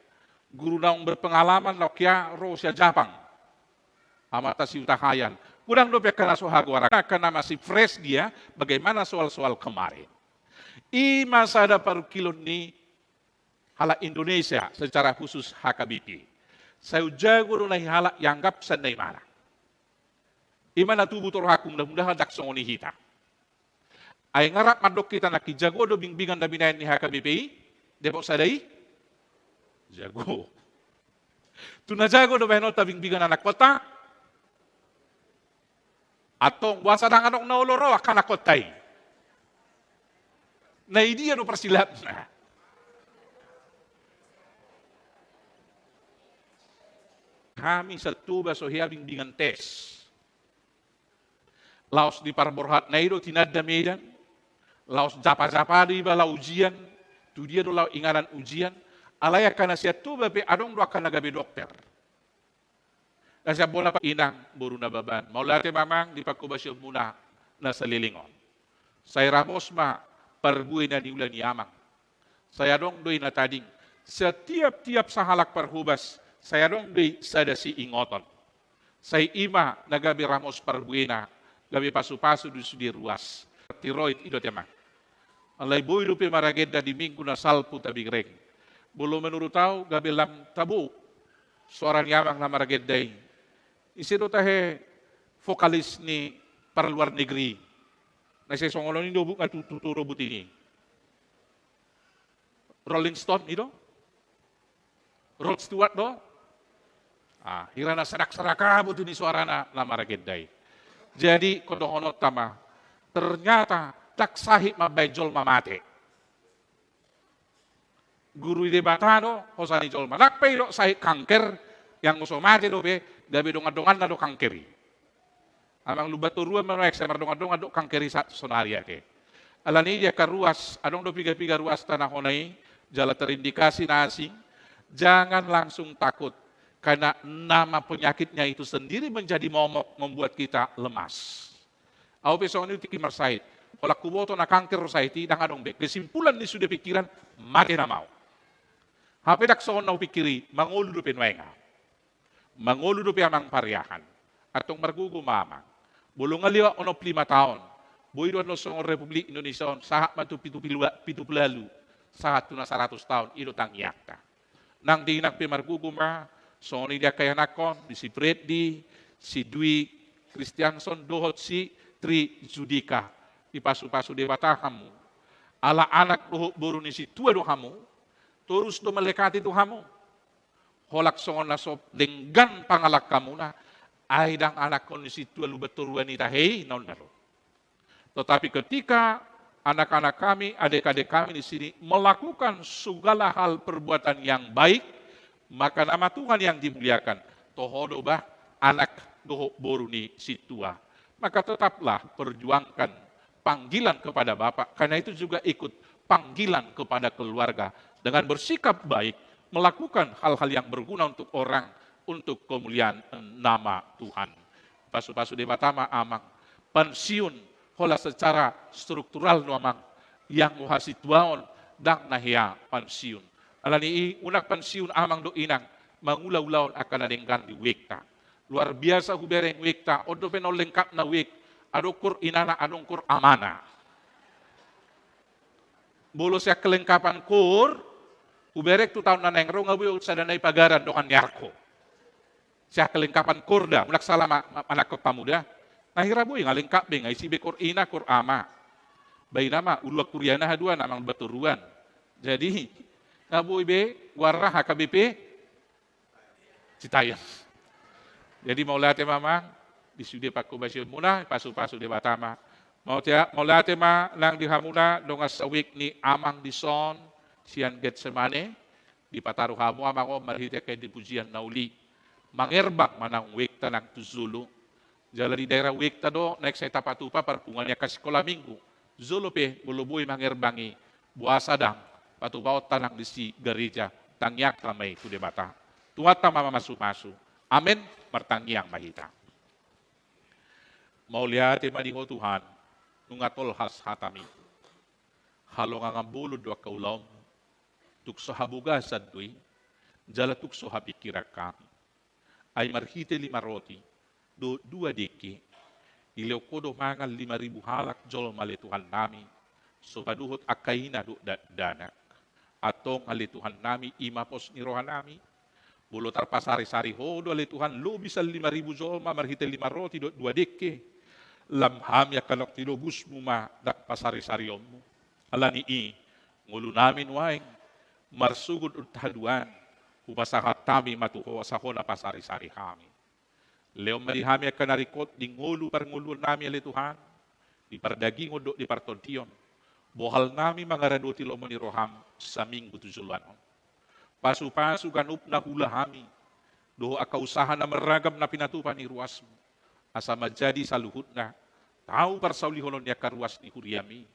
Guru na berpengalaman na kya Rosia Japang. Amata si Utahayan. Kurang do peka na sohagwara, karena masih fresh dia, bagaimana soal-soal kemarin. I masa ada paru kilon ni hala Indonesia secara khusus HKBP. Saya jago na hala yang gap sanay mana. Imana tubuh torhaku mudah-mudahan dak songoni hita. Ay ngarap mandok kita nakijago do bingbingan da binayan ni HKBP, Depok Saday? Jago. Tunajago do bahenota bingbingan anak kota? Atong wasa ng anong nauloro akan nakotay. Na hindi ano persilap na. Kami sa tuba so hiabing bingan tes. Laos di parborhat na ito tinadamidan. Laos japa-japa di ba la ujian. Tu dia do la ingaran ujian. Alaya kana siya tuba pe adong do akan nagabi dokter. Kasi bola pa inang buru na baban. Maulate mamang di pagkubasyon muna na sa lilingon. Saya Ramos ma perguin na niulan yamang. Saya dong doy na tading. Setiap-tiap sa halak perhubas, saya dong doy sada si ingoton. Saya ima na gabi Ramos perguin na gabi pasu-pasu di sudi ruas. Tiroid ito temang. Alay boy lupi maragenda di minggu na salpu tabing reng. Belum menurut tahu gabi lam tabu. Seorang yamang na maragenday. Isino tahe vokalis ni para luar negeri. Na siya songolon ni dobuk nga tuturo butini. Rolling Stone ito? Rod Stewart do? Hira na sarak-saraka butini suara na maragenday. Jadi kodong-onot tama, ternyata tak sahih mabajol mamate. Guru di batano, hosani jol manak pero sahih kanker yang musomate do be, gabi dongan-dongan na do kankeri. Amang lubaturua menuek sa mardongan-dongan do kankeri sa sonaria ke. Alani dia karuas, adong do piga-piga ruas tanah honai, jala terindikasi na asing, jangan langsung takut. Karena nama penyakitnya itu sendiri menjadi momok, membuat kita lemas. Aku besok ini tikimar sahid. Kalau kuboto na kanker sahid, dan adong be. Kesimpulan ni sudah pikiran, mati na mau. Hape dak soon na pikiri, mangulu do penwenga. Mangulu do amang pariyahan. Atong margugo mamang. Bulong aliwa onop 5 taon. Buido no song Republik Indonesia on sahat matu pitu lalu. Sahat tuna 100 tahun ilo tang yakta. Nang dinak pe margugo ma, soni dia kaya nakon, di si Freddy, si Dwi Christianson dohot si Tri Judika. Di pasu-pasu debata kamu. Ala anak dohot buru ni si tua do kamu. Terus do melekati tu kamu. Holak songon na sop denggan pangalak kamu na ay dang anak kondisi tua lu beturuan ita hei naon naro. Tetapi ketika anak-anak kami, adik-adik kami di sini melakukan segala hal perbuatan yang baik, maka nama Tuhan yang dimuliakan. Tohodo bah anak doho boruni si tua. Maka tetaplah perjuangkan panggilan kepada Bapak, karena itu juga ikut panggilan kepada keluarga dengan bersikap baik, melakukan hal-hal yang berguna untuk orang, untuk kemuliaan nama Tuhan. Pasu-pasu di Batama amang pensiun hola secara struktural no amang yang muhasituaon dang nahia pensiun. Alani unak pensiun amang do inang mangulaw-ulaw akan adenggan di wekta. Luar biasa hubereng wekta, odo penol lengkap na wek, adokur inana adongkur amana. Bolo siya kelengkapan kur, huberek tu tahun naneng ro ngawi sadanay pagaran dokan yarko. Siya kelengkapan kurda, unak salah anak pemuda. Nahira boy ngalengkap be ngai sibe kur ina kur ama. Bayi nama ulua kuryana hadua namang baturuan. Jadi ngaboy be warah HKBP Citayam. Jadi mau latih mamang di sudi paku basyun muna pasu-pasu di Batama. Mau latih ma nang di hamuna dongas sawik ni amang di son sian Getsemane di pataruh hamu amang marhite kay di pujian nauli. Mangerbak manang wekta nang tuzulu. Jalan di daerah wekta do naik saya tapatupa perpungannya ke sekolah minggu. Zolope buluboy mangerbangi buasa dang patubaw tanang disi gereja tangyak ramay tu debata. Tuwata mama masu-masu. Amen. Martangyang mahita. Mauliate maniho Tuhan nungatol has hatami. Halo nga ngambulod wa kaulaw tukso habuga sadui jala tukso hapikirak kami. Ay marhite 5 roti do 2 deki ilaw ko do mangal 5,000 halak jol malituhan nami so paduhot akaina do danak atong alituhan nami imapos ni rohan nami bulo tarpasari-sari ho do alituhan lo bisal 5,000 jol marhite 5 roti do 2 deki lamham ya kanok tinobus mo ma dak pasari-sari mo alani i ngulu namin waing marsugod utaduan upasahat kami matuho sa na pasari-sari kami. Leo marihami akan narikot di ngulu par ngulu nami ali Tuhan di pardaging odo di partontion. Bohal nami mangaradoti lo ni roham sa minggu tujuluan. Pasu-pasu ganup na hula kami. Do akausaha na maragam na pinatupan ni ruas mo. Asa majadi sa luhut na tau parsaulihonon niya karuas ni Huriami.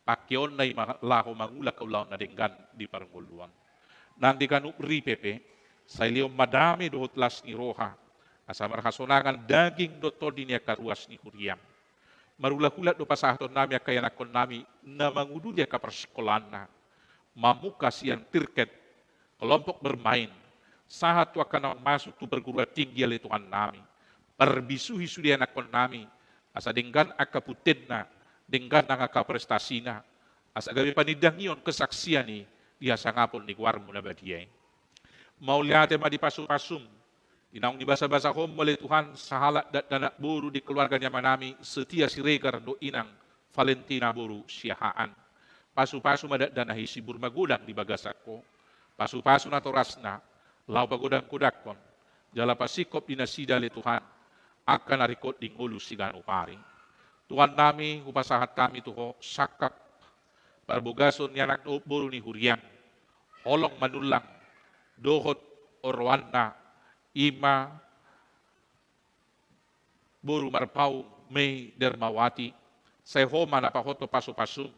Pakyon na laho mangula kaulaw na denggan di parnguluan. Nang di kanup ripepe sa iliyong madami dohot las ni roha. Asa marhasonangan daging doto di niya karuas ni Huriam. Marula-hulat do pasahton nami akayanakon nami na mangudu niya kapersekolan na. Mamuka siyang tirket, kelompok bermain. Sahat akan masuk tu perguruan tinggi ali Tuhan nami. Perbisuhi sudia nakon nami. Asa denggan akaputin na, denggan ang akaprestasi na. Asa gabi panidang iyon kesaksian ni dia sangapon ni kuarmo na badiyay. Mauliate madipasu-pasum. Inaong dibasa-basa ko muli Tuhan sa halak dat danak buru di keluarga niya manami setia si Regar do inang Valentina buru siyahaan. Pasu-pasu madat danahi si burmagudang di bagasak ko. Pasu-pasu na torasna, lau pagudang kudakon. Jala pasikop dinasida li Tuhan, akan narikot di ngulu sigan upari. Tuhan nami, upasahat kami tuho, sakap, parbugason niya anak buru ni Huriang, holong manulang, dohot orwana, ima buru marpau may dermawati say homa na pahoto pasu-pasu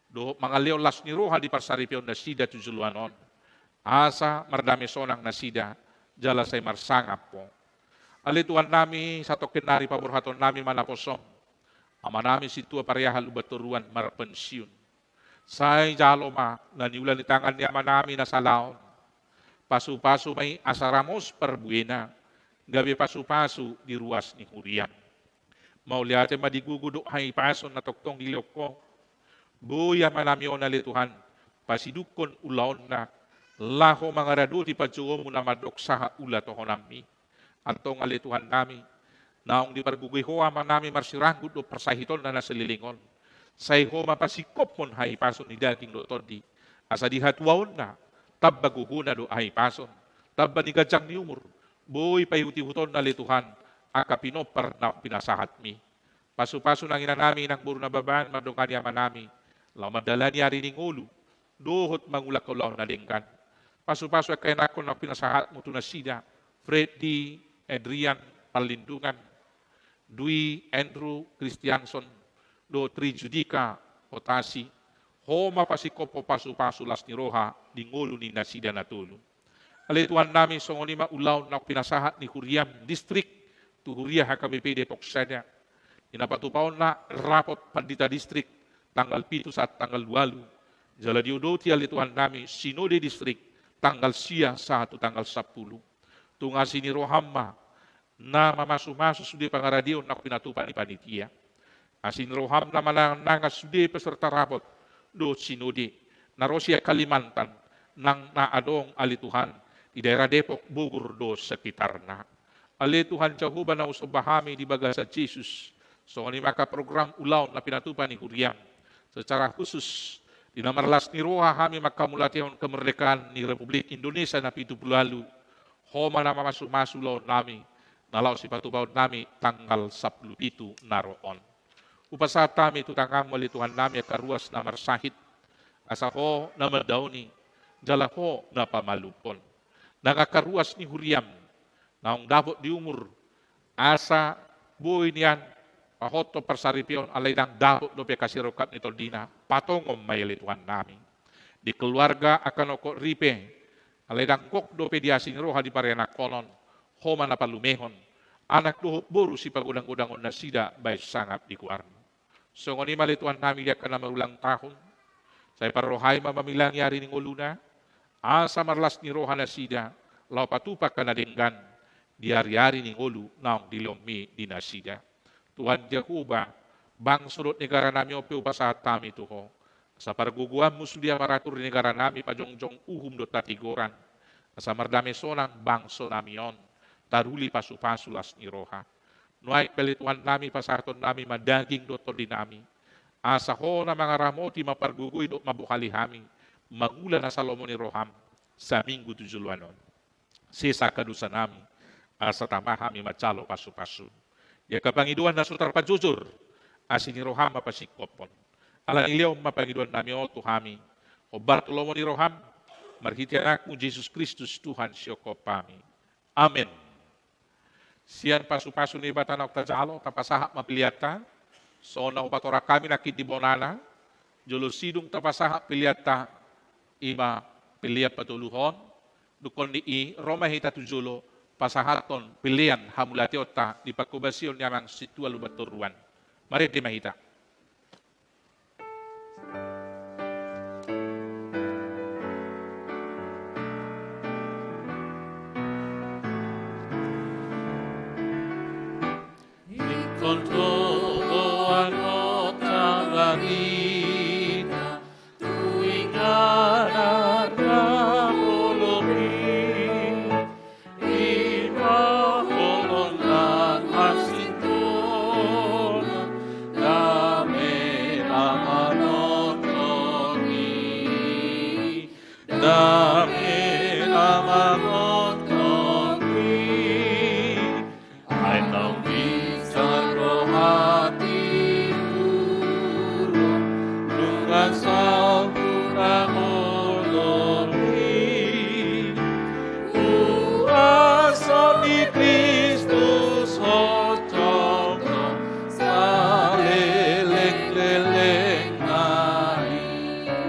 do mangaleo las ni roha di parsaripion na sida tujuluanon asa mardami sonang na sida jala say marsangap po alituan nami sa tokenari paburhaton nami manaposom ama nami situa pariyahal ubaturuan marpensyun say jaloma na niulan ni tangan niya manami na salaon pasu-pasu may asaramos perbuena, gabi pasu-pasu di ruas ni Huriam. Mauliate madigugudo hay pason na toktong ilok ko. Buya manamion na lituhan, pasidukon ulaon na, laho mga raduti padsuo mo na madoksaha ula toho nami. Antong alituhan nami, naong di pargugihoa man nami marsiranggut o persahiton na nasalilingon. Say ho mapasikop mon hay pason ni daging doktor di, asa dihatwaon na, tabba guhuna do ay pason. Tabba ni gajang ni umur. Boy payuti-huton na lituhan. Akapinopar na pinasahat mi. Pasu-paso nang inanami ng buro na babaan. Madungan yaman nami. Lau madala niya rin ng ulo. Dohot mangulak-ulaw na lingkan. Pasu-paso ay kaya nakon na pinasahat mo na sida. Freddy, Adrian, Palindungan. Dwi, Andrew, Christianson. Do, Tri Judica, Otasi. Homa pasikop po pasu-pasu las ni roha di ngulu ni nasida na tulo. Alituan namin sa ngonima ulaw na pinasahat ni Huriam District tu Huria HKBP Depok Sada. Inapatupaon na rapot Pandita District tanggal 7 sa tanggal 8. Jala diudoti alituan namin Sinode District tanggal 1 sa tanggal 10. Tunga sini rohamma na mamasu-masu sudi pangaradion na pinatupan ni panitia. Asin roham na manangas sudi peserta rapot do sinode na Rosia Kalimantan nang naadong alituhan di daerah Depok, Bogor do sekitar na. Alituhan jahuba na usubahami di baga sa Jesus. So ni maka program ulaw na pinatupan ni Huriam. Secara khusus di namarlas ni roha kami makamulation kemerdekaan ni Republik Indonesia na 70 lalu. Homa na mamasuk-masuk law nami nalaw si patupaw nami tanggal 17 naroon. Upasa kami tutangam malituhan nami karuas na marsahit. Asa ko na madawni, jala ko na pamalupon. Nangakaruas ni Huriam, naong dapat di umur, asa buhay niyan, pahoto persaripion alaydang dapot do pe kasirokat ni toldina patongom mayali Tuhan nami. Di keluarga akan okok ripe alaydang kok do pe diasing roha di parenak konon homa na palumehon anak do boru si pagudang-udang on nasida bay sangat di kuarno. So ngoni mali Tuhan nami dia kana marulang tahun. Saya parohay mamamilang yari ning uluna asa marlas ni roha nasida lau patupak kana denggan diari-ari ning ulu naong dilomi di nasida. Tuhan Jakuba, bang surut negara nami ope upasahat kami tuho. Sa parguguan musudia maratur negara nami pajongjong uhum do tatigoran. Sa mardame sonang bangso namion, taruli pasu-pasu las ni roha. Nuay pelituan nami pasaton nami madaging do todi nami. Asa ho na mga ramoti maparguguy do mabukali hami. Magula na salomo ni roham sa minggu 7 luanon. Sisa kadusa nami, asa tamahami macalo pasu-pasu. Ya kapangiduan na sutar pajujur, asin ni roham mapasikopon. Alang iliyaw mapangiduan nami o tuhami. O Bartolomo ni roham, marhiti anakmu Jesus Kristus Tuhan siyoko pami. Amen. Siyan pasu-pasu ni batanak tajalo, tapasahak mapiliata, so na upatora kami nakit di bonana, julusidung tapasahak piliata, ima piliat patuluhon, dukon ni Roma hita tujulo, pasahaton pilihan hamulatiota di pakubasyon nyamang situa lubaturuan. Mari di mahita.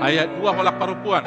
Ayat 2 holak parupuan.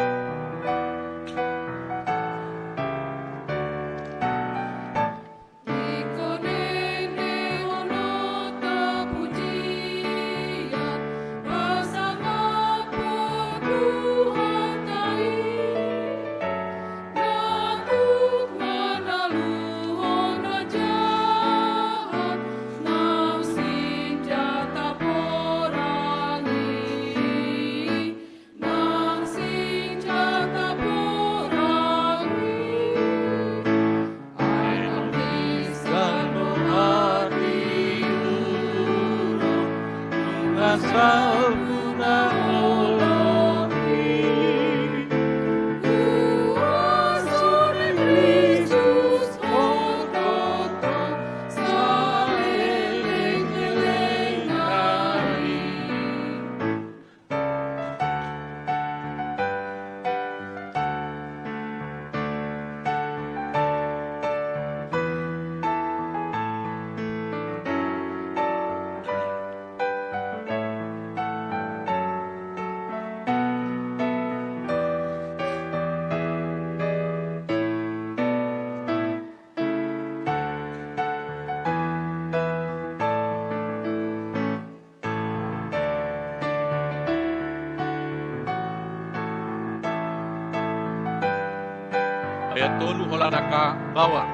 Ayat 3 hola naka bawa.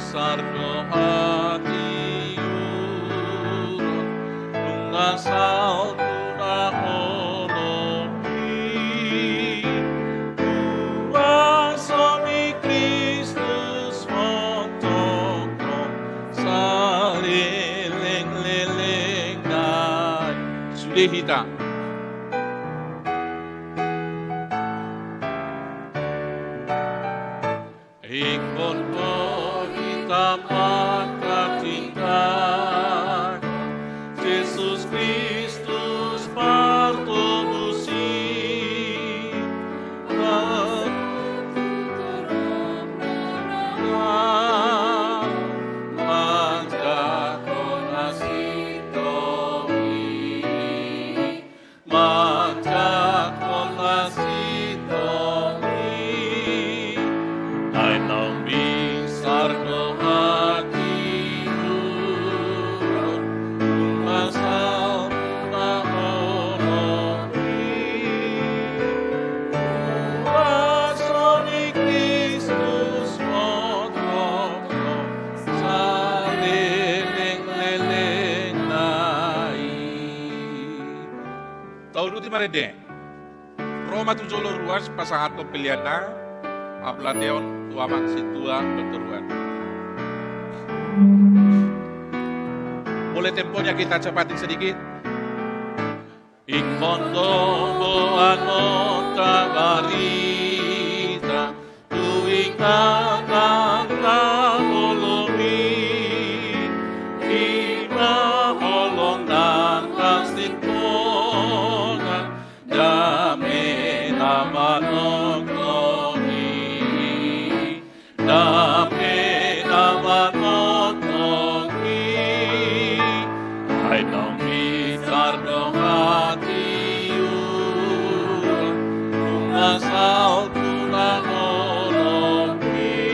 Sargo hati urut nungasal dehita. Ikon ko kita makatingkat, Jesus Kristus partomusi, Marede, Roma 7 ruas pasangat pilihan Ablateon tuaman situa berteruan. Boleh temponya kita cepatin sedikit. Ikondo boano tabarita tuinga kata holomi ima holong dan kasih dame nama nongkongi, dame nama nongkongi, ay nong bitar dong hatiyu, kung asal tulang nolongi.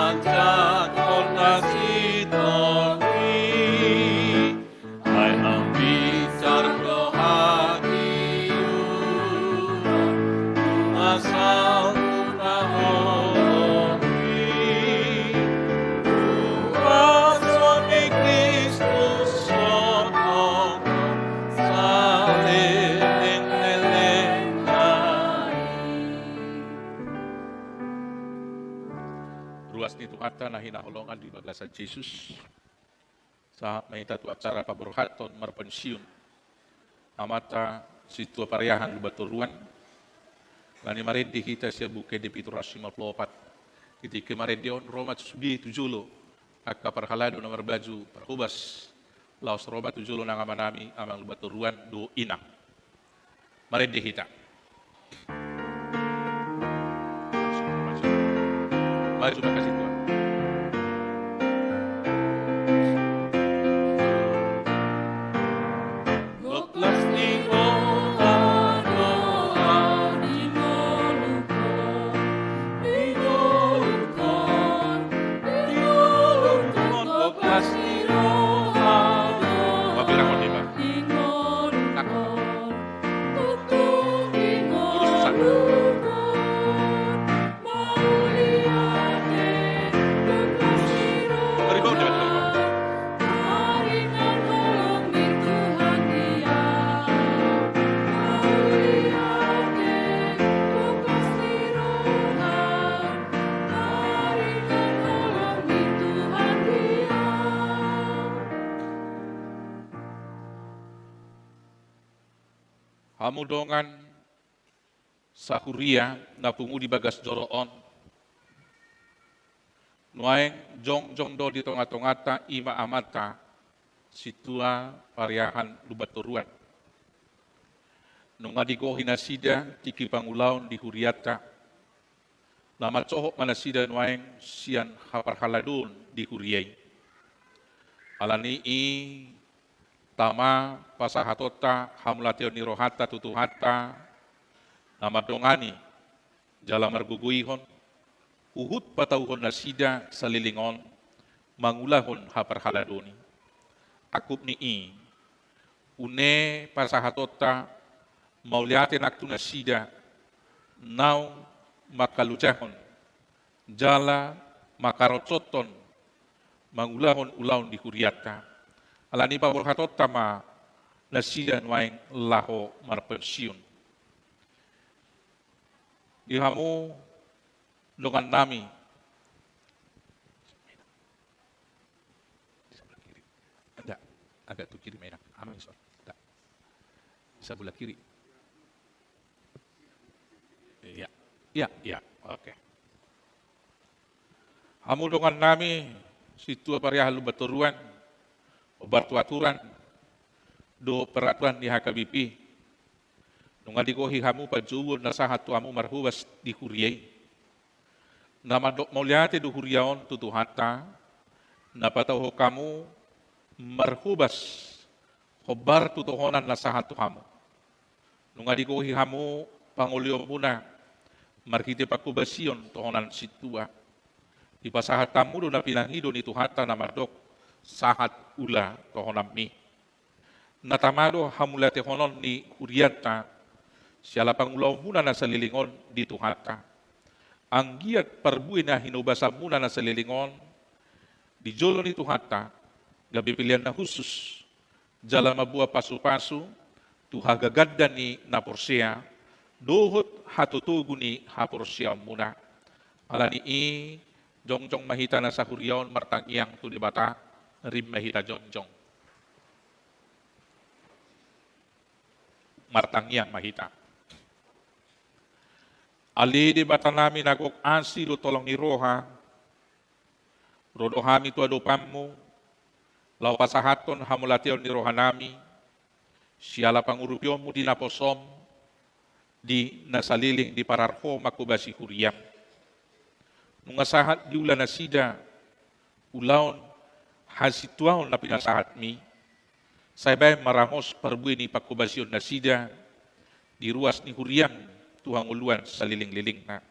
Manjat kota Sidoni, ay ang bicar doha diura, asal unahoni, Rason ni Kristus sonong, sa leleng-leleng ruas ni Tuhan na hinakulungan di bagasan Jesus sa may tatu acara paborhaton marpensiun amata situa pariahan lubaturuan lani marindi kita siya buke di pituras 54 iti kemarin dion Roma sudi tujulo akka parhalado na marbaju parhubas laos Roma tujulo na ngamanami amang lubaturuan do inang marindi kita maju makasih Tuhan. Boklas ni hamudongan sa Huria na pungu di bagas joroon. Nuaeng jong do di tonga-tongata ima amata situa pariahan lubaturuan. Nunga di hinasida tiki pangulaon di Huriata. Lama cohok manasida nuaeng sian haparhaladun di Huriay. Alani tama pasahatota hamlateo ni rohata tutuhata nama dongani jala marguguihon uhut patauhon nasida salilingon mangulahon haparhaladoni akup ni une pasahatota mauliaten aktu nasida nau makalujahon jala makarototon mangulahon ulaun di Huriata alani pa borhatot tama nasidan waing laho marpensiun. Dihamu dengan nami. Ada, agak tuh kiri menak. Aman soal. Sebelah kiri. Iya, oke. Hamu dengan nami situ pariah lubaturuan. Batu aturan do peraturan di HKBP nunga dikohi hamu pajuwur na sahat tuamu marhubas di Huriay nama dok mauliate do Huriaon tutuhata na pataho kamu marhubas hobar tutuhonan na sahat tuamu nunga dikohi hamu pangulio muna marhite pakubasion tohonan situa di pasahat tamu do na pinangido ni tuhata nama dok sahat ula tohonam mi. Natamado hamulate honon ni Huriata siala pangulaw muna na salilingon di Tuhata. Ang giat parbuin na hinubasa muna na salilingon di jolo ni Tuhata gabi pilihan na husus jala mabua pasu-pasu tuhagaganda ni naporsia dohot hatutugu ni haporsia muna. Alani jong mahita na sa Huriaon martangyang tu di bata rim mahita jongjong. Martangyang mahita. Ali di bata namin nagok ansi do tolong ni roha. Rodo hami tu adopamu. Lau pasahaton hamulation ni roha nami. Siala pangurupyomu di naposom. Di nasaliling di pararho makubasi Huriam. Nungasahat di ulan nasida. Ulaon hasituaon na pinasahat mi, saybay maramos parbuin ni pakubasyon na sida, di ruas ni Huriam, tuhang uluan sa liling-liling na.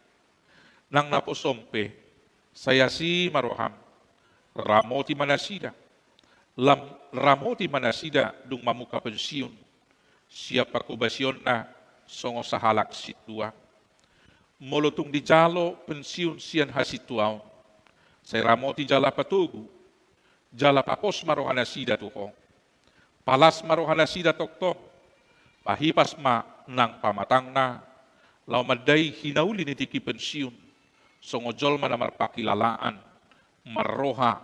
Nang naposompe, Saya si maroham, ramoti manasida, ramoti manasida dung mamuka pensiun, siapa kubasion na songo sahalak situa. Molotung di jalo pensiun sian hasituaw, saya ramoti jala patugu, jala papos marohana sida tuho, palas marohana sida tokto, pahipas ma nang pamatang na, lau madai hinauli ni tiki pensiun, songojol mana marpakilalaan, marroha,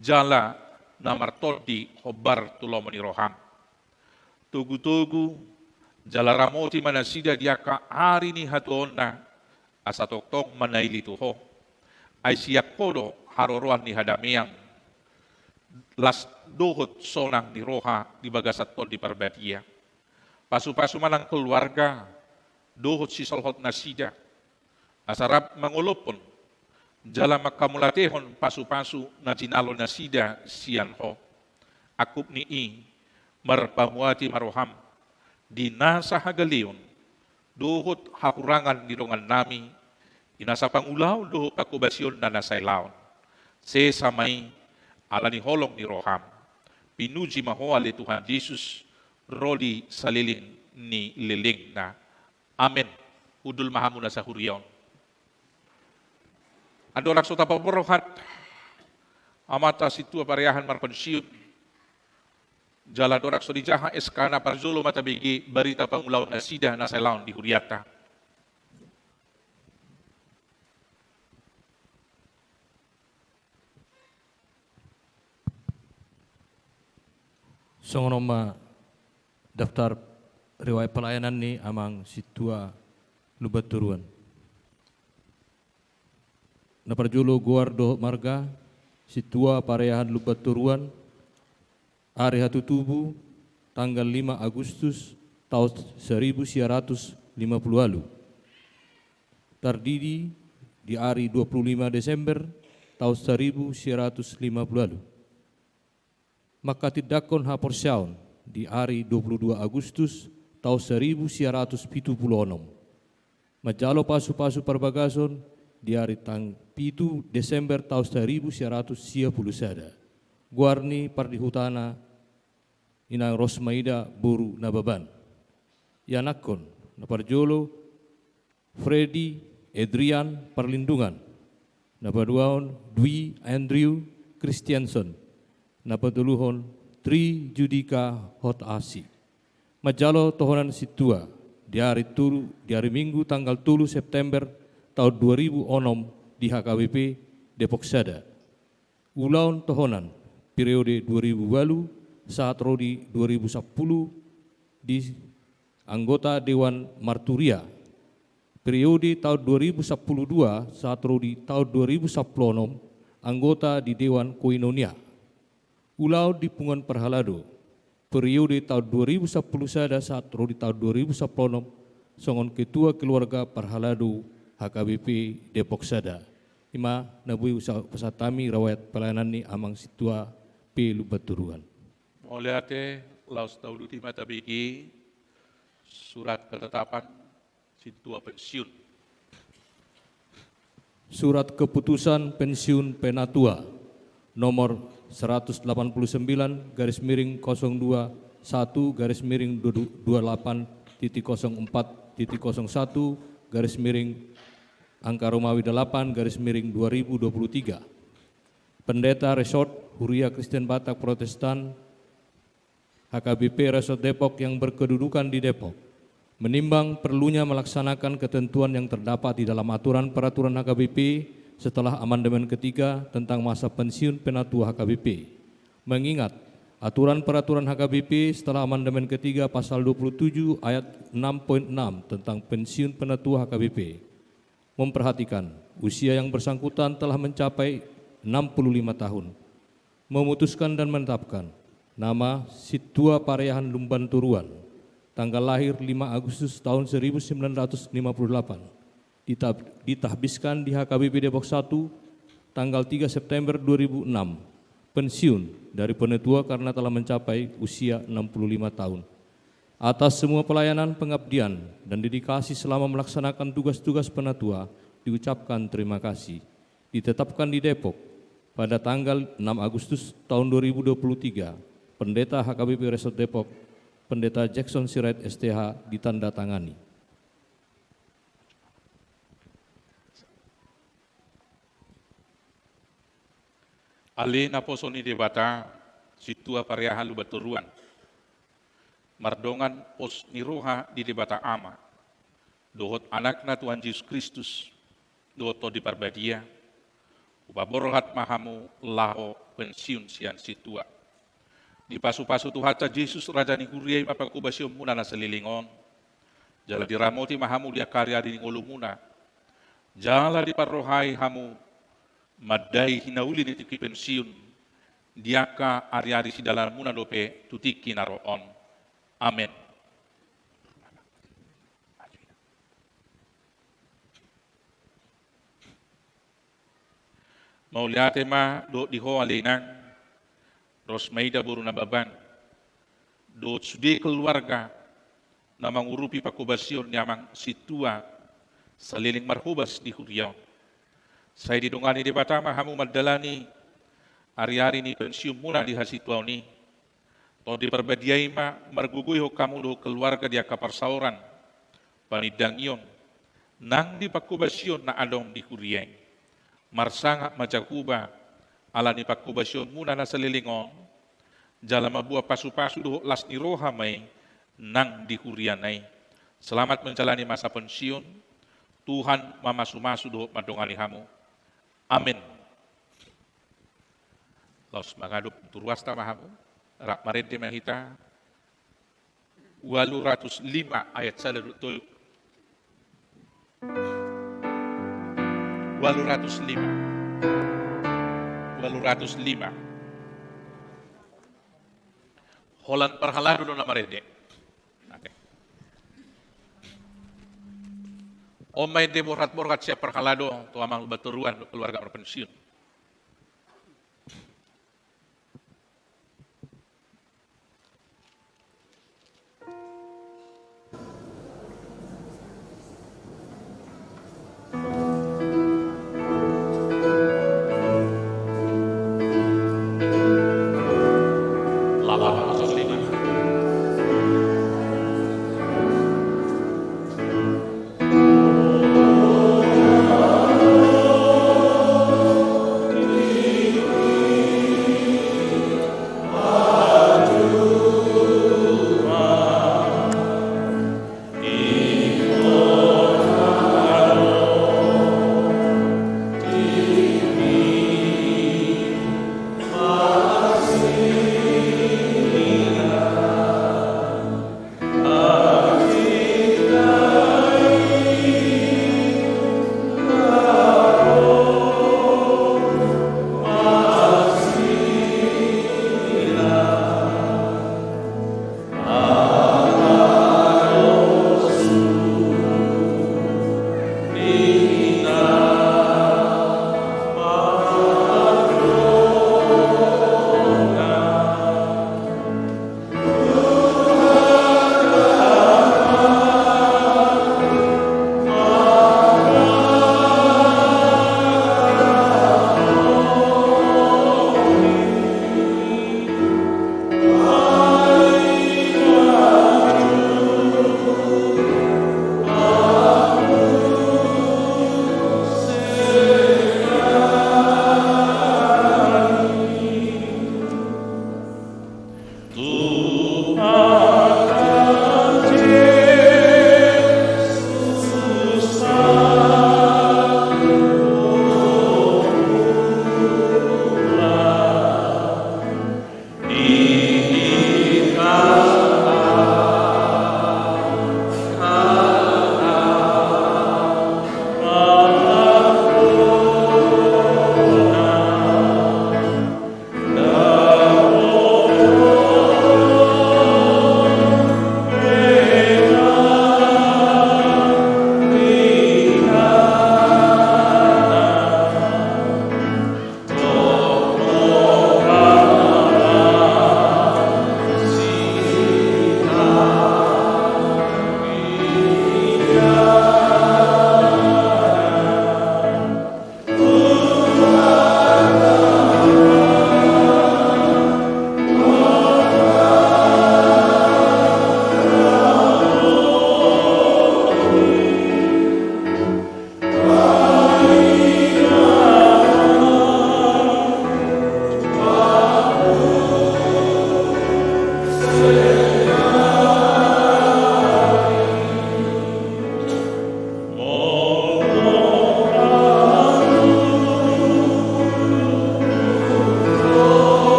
jala na martodi hobar tulo maniroham. Tugu-tugu, jala ramoti manasida diaka hari ni hatuona, asa toktong manaili tuho, ay siyak kodo haroroan ni hadamiang, las dohot sonang ni roha di bagasat tol di parbatia. Pasu-pasu manang keluarga, dohot si solhot nasida, asarap mangolopon, jala makamulatehon pasu-pasu na jinalo nasida sian ho. Akup ni marpamuati maroham, di nasa hagalion, dohot hakurangan di rongan nami, inasa pangulaw dohot pakubasyon na nasailaon. Se samay alani holong ni roham, pinuji mahoali Tuhan Yesus, roli salilin ni liling na. Amen. Udul mahamuna sa hurion. Adorak sota paborohat, amata situa pariahan marpensiun, jala dorak sodijaha eskana parzolo matabigi barita pangulaw na sida na sailaon di huriata. Songonoma daftar riwayat pelayanan ni amang situa lubat turuan. Naparjulo guar dohot marga situa pareahan lubat turuan hari hatu tubuh tanggal 5 Agustus tahun 1950 lalu. Terdiri di hari 25 Desember tahun 1950 lalu. Maka tidakon haporsaun di hari 22 Agustus tahun 1976. Majalo pasu-pasu perbagason di hari tang 7 Desember tahun 1950 sada. Guarni pardihutana inang Rosmaida buru nababan. Yanakon naparjolo Freddy Adrian perlindungan. Napaduaon Dwi Andrew Christiansen. Napatuluhon Tri Judika Hot Asi. Majalo tohonan situa di hari Minggu tanggal 3 September tahun 2006 di HKBP Depok Sada. Ulaun tohonan periode 2008 saat rodi 2010 di anggota Dewan Marturia. Periode tahun 2012 saat rodi tahun 2010 anggota di Dewan Koinonia. Ulau di Pungan Perhalado, periode tahun 2010 sada saat rodi tahun 2010 songon ketua keluarga Perhalado HKBP Depok Sada. Ima nabui usaha pesatami rawat pelayanan ni amang situa P lubat turuan. Moliate laus taulu di mata bigi surat ketetapan situa pensiun. Surat keputusan pensiun penatua nomor 189 garis miring 02 1 garis miring 28.04.01 garis miring angka Romawi 8 garis miring 2023. Pendeta Resort Huria Kristen Batak Protestan HKBP Resort Depok yang berkedudukan di Depok menimbang perlunya melaksanakan ketentuan yang terdapat di dalam aturan peraturan HKBP setelah amandemen ketiga tentang masa pensiun penatua HKBP. Mengingat aturan peraturan HKBP setelah amandemen ketiga pasal 27 ayat 6.6 tentang pensiun penatua HKBP memperhatikan usia yang bersangkutan telah mencapai 65 tahun, memutuskan dan menetapkan nama Situa Pareahan Lumban Turuan, tanggal lahir 5 Agustus tahun 1958, ditahbiskan di HKBP Depok 1 tanggal 3 September 2006, pensiun dari penatua karena telah mencapai usia 65 tahun. Atas semua pelayanan, pengabdian, dan dedikasi selama melaksanakan tugas-tugas penatua, diucapkan terima kasih. ditetapkan di Depok pada tanggal 6 Agustus tahun 2023, Pendeta HKBP Resort Depok, Pendeta Jackson Sirait STH ditandatangani. Ali na poso ni debata situa pariahan lu baturuan. Mardongan pos ni roha di debata ama. Dohot anak na Tuhan Yesus Kristus. Dohot to di parbadia. Ubaborohat mahamu laho pensiun sian situa. Di pasu-pasu Tuhaca Yesus Raja ni kuriay mapakubasyon muna na salilingon. Jala di ramoti mahamu dia karya di ngolumuna. Jala di parrohai hamu madai hinauli ni tiki pensiun. Diaka ari-ari si dalam muna dope tutiki naroon. Amin. Mauliate ma do diho alinang Rosmaida buru na baban do sudi keluarga na mangurupi pakubasyon nyamang situa saliling marhubas di Huriau. Saya didongani di Batama hamu madalani ari-ari ni pensiun muna di hasituau ni. To di perbadiai ma margugui ho kamu do keluarga dia kaparsauran panidang iyon nang di pakubasyon na adong di Huriau. Marsanga macakuba ala ni pakubasyon muna na salilingon jala mabuah pasu-pasu do las ni roha may nang di Hurianay. Selamat menjalani masa pensiun. Tuhan mamasu-masu do madongali hamu. Amin. Los mangadup turwasta mahamu. Rak marente mahita 805 ayat 1 tulu. 805. Holan perhalado do na marente. Okay. O may de borat-borat siya perhalado to amang baturuan keluarga berpensiun.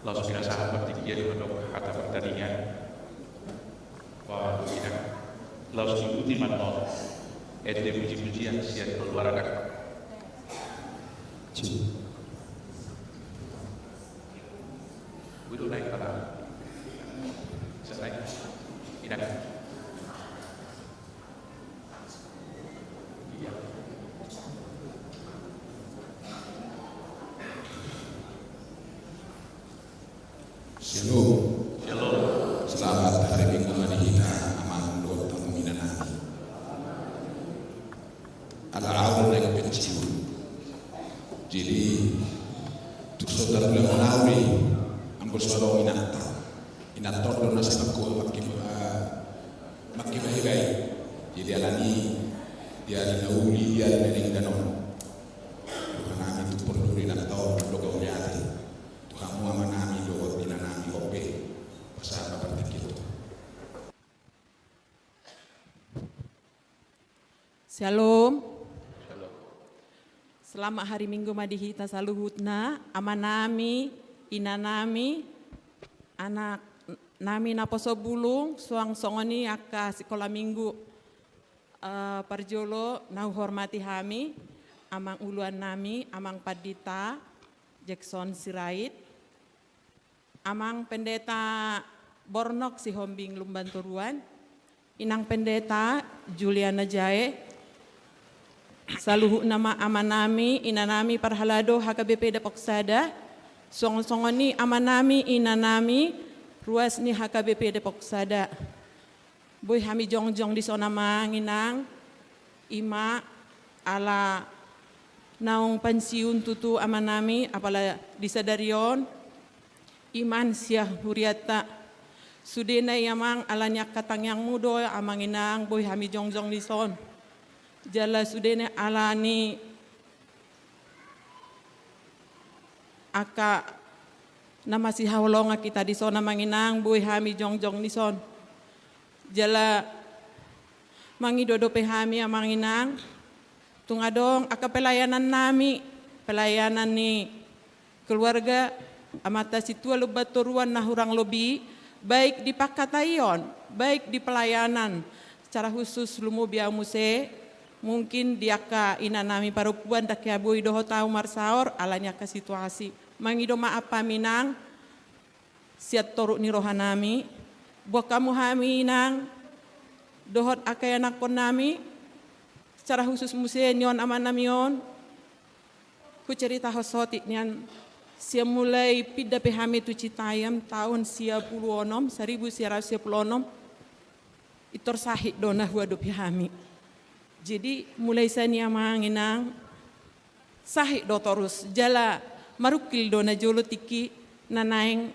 Laos pinasahan pagtigian manok kata pertanian. Wah, tidak. Laos ikuti manon. Ede puji-pujian sian keluarga. Widu naik para. Bisa naik. Tidak. Iya. Shalom. Shalom. Selamat hari Minggu Madihita aman doa tamu minanami. Ala-ala naik pensiun. Jadi untuk saudara beliau menawi angkut suara inata do nasi bakku makin baik. Jadi alani dia dinauli dia dari danon. Bukan kami itu perlu inata do kau nyati. Kamu amanami do dinanami kope. Pasal berarti gitu. Shalom. Selamat hari Minggu Madihita saluhutna, amanami, inanami, anak nami naposo bulung, suang songoni aka sekolah minggu parjolo nau hormati hami, amang uluan nami, amang padita, Jackson Sirait, amang pendeta Bornok si Hombing Lumban Turuan, inang pendeta Juliana Jae, saluhu nama amanami, inanami parhalado HKBP Depok Sada, song-songoni amanami, inanami, ruas ni HKBP Depok Sada. Boy hami jong-jong di sona manginang, ima ala naung pensiun tutu amanami, apala disadarion, iman siah huriata, sudena yamang alanya katang yang mudo amanginang, boy hami jong-jong di son. Jala sudene alani aka nama si hawlonga kita di sona manginang buih hami jong-jong di son. Jala mangidodo pe hami amanginang tungadong aka pelayanan nami, pelayanan ni keluarga amata situa lubat turuan nahurang lobi baik di pakatayon, baik di pelayanan secara khusus lumu biamuse. Mungkin dia ka inanami parupuan dak ya boy doho tau marsaor alanya ka situasi. Mangido maaf paminang siat toruk ni rohanami. Buat kamu hami inang dohot akay anak pon nami secara khusus musenion aman namion. Ku cerita hosotik nian sia mulai pida pehami tu citayam tahun 1956 itor sahid dona huadu pehami. Jadi mulai sani amanginang sahih do terus jala marukil dona jolo tiki nanaing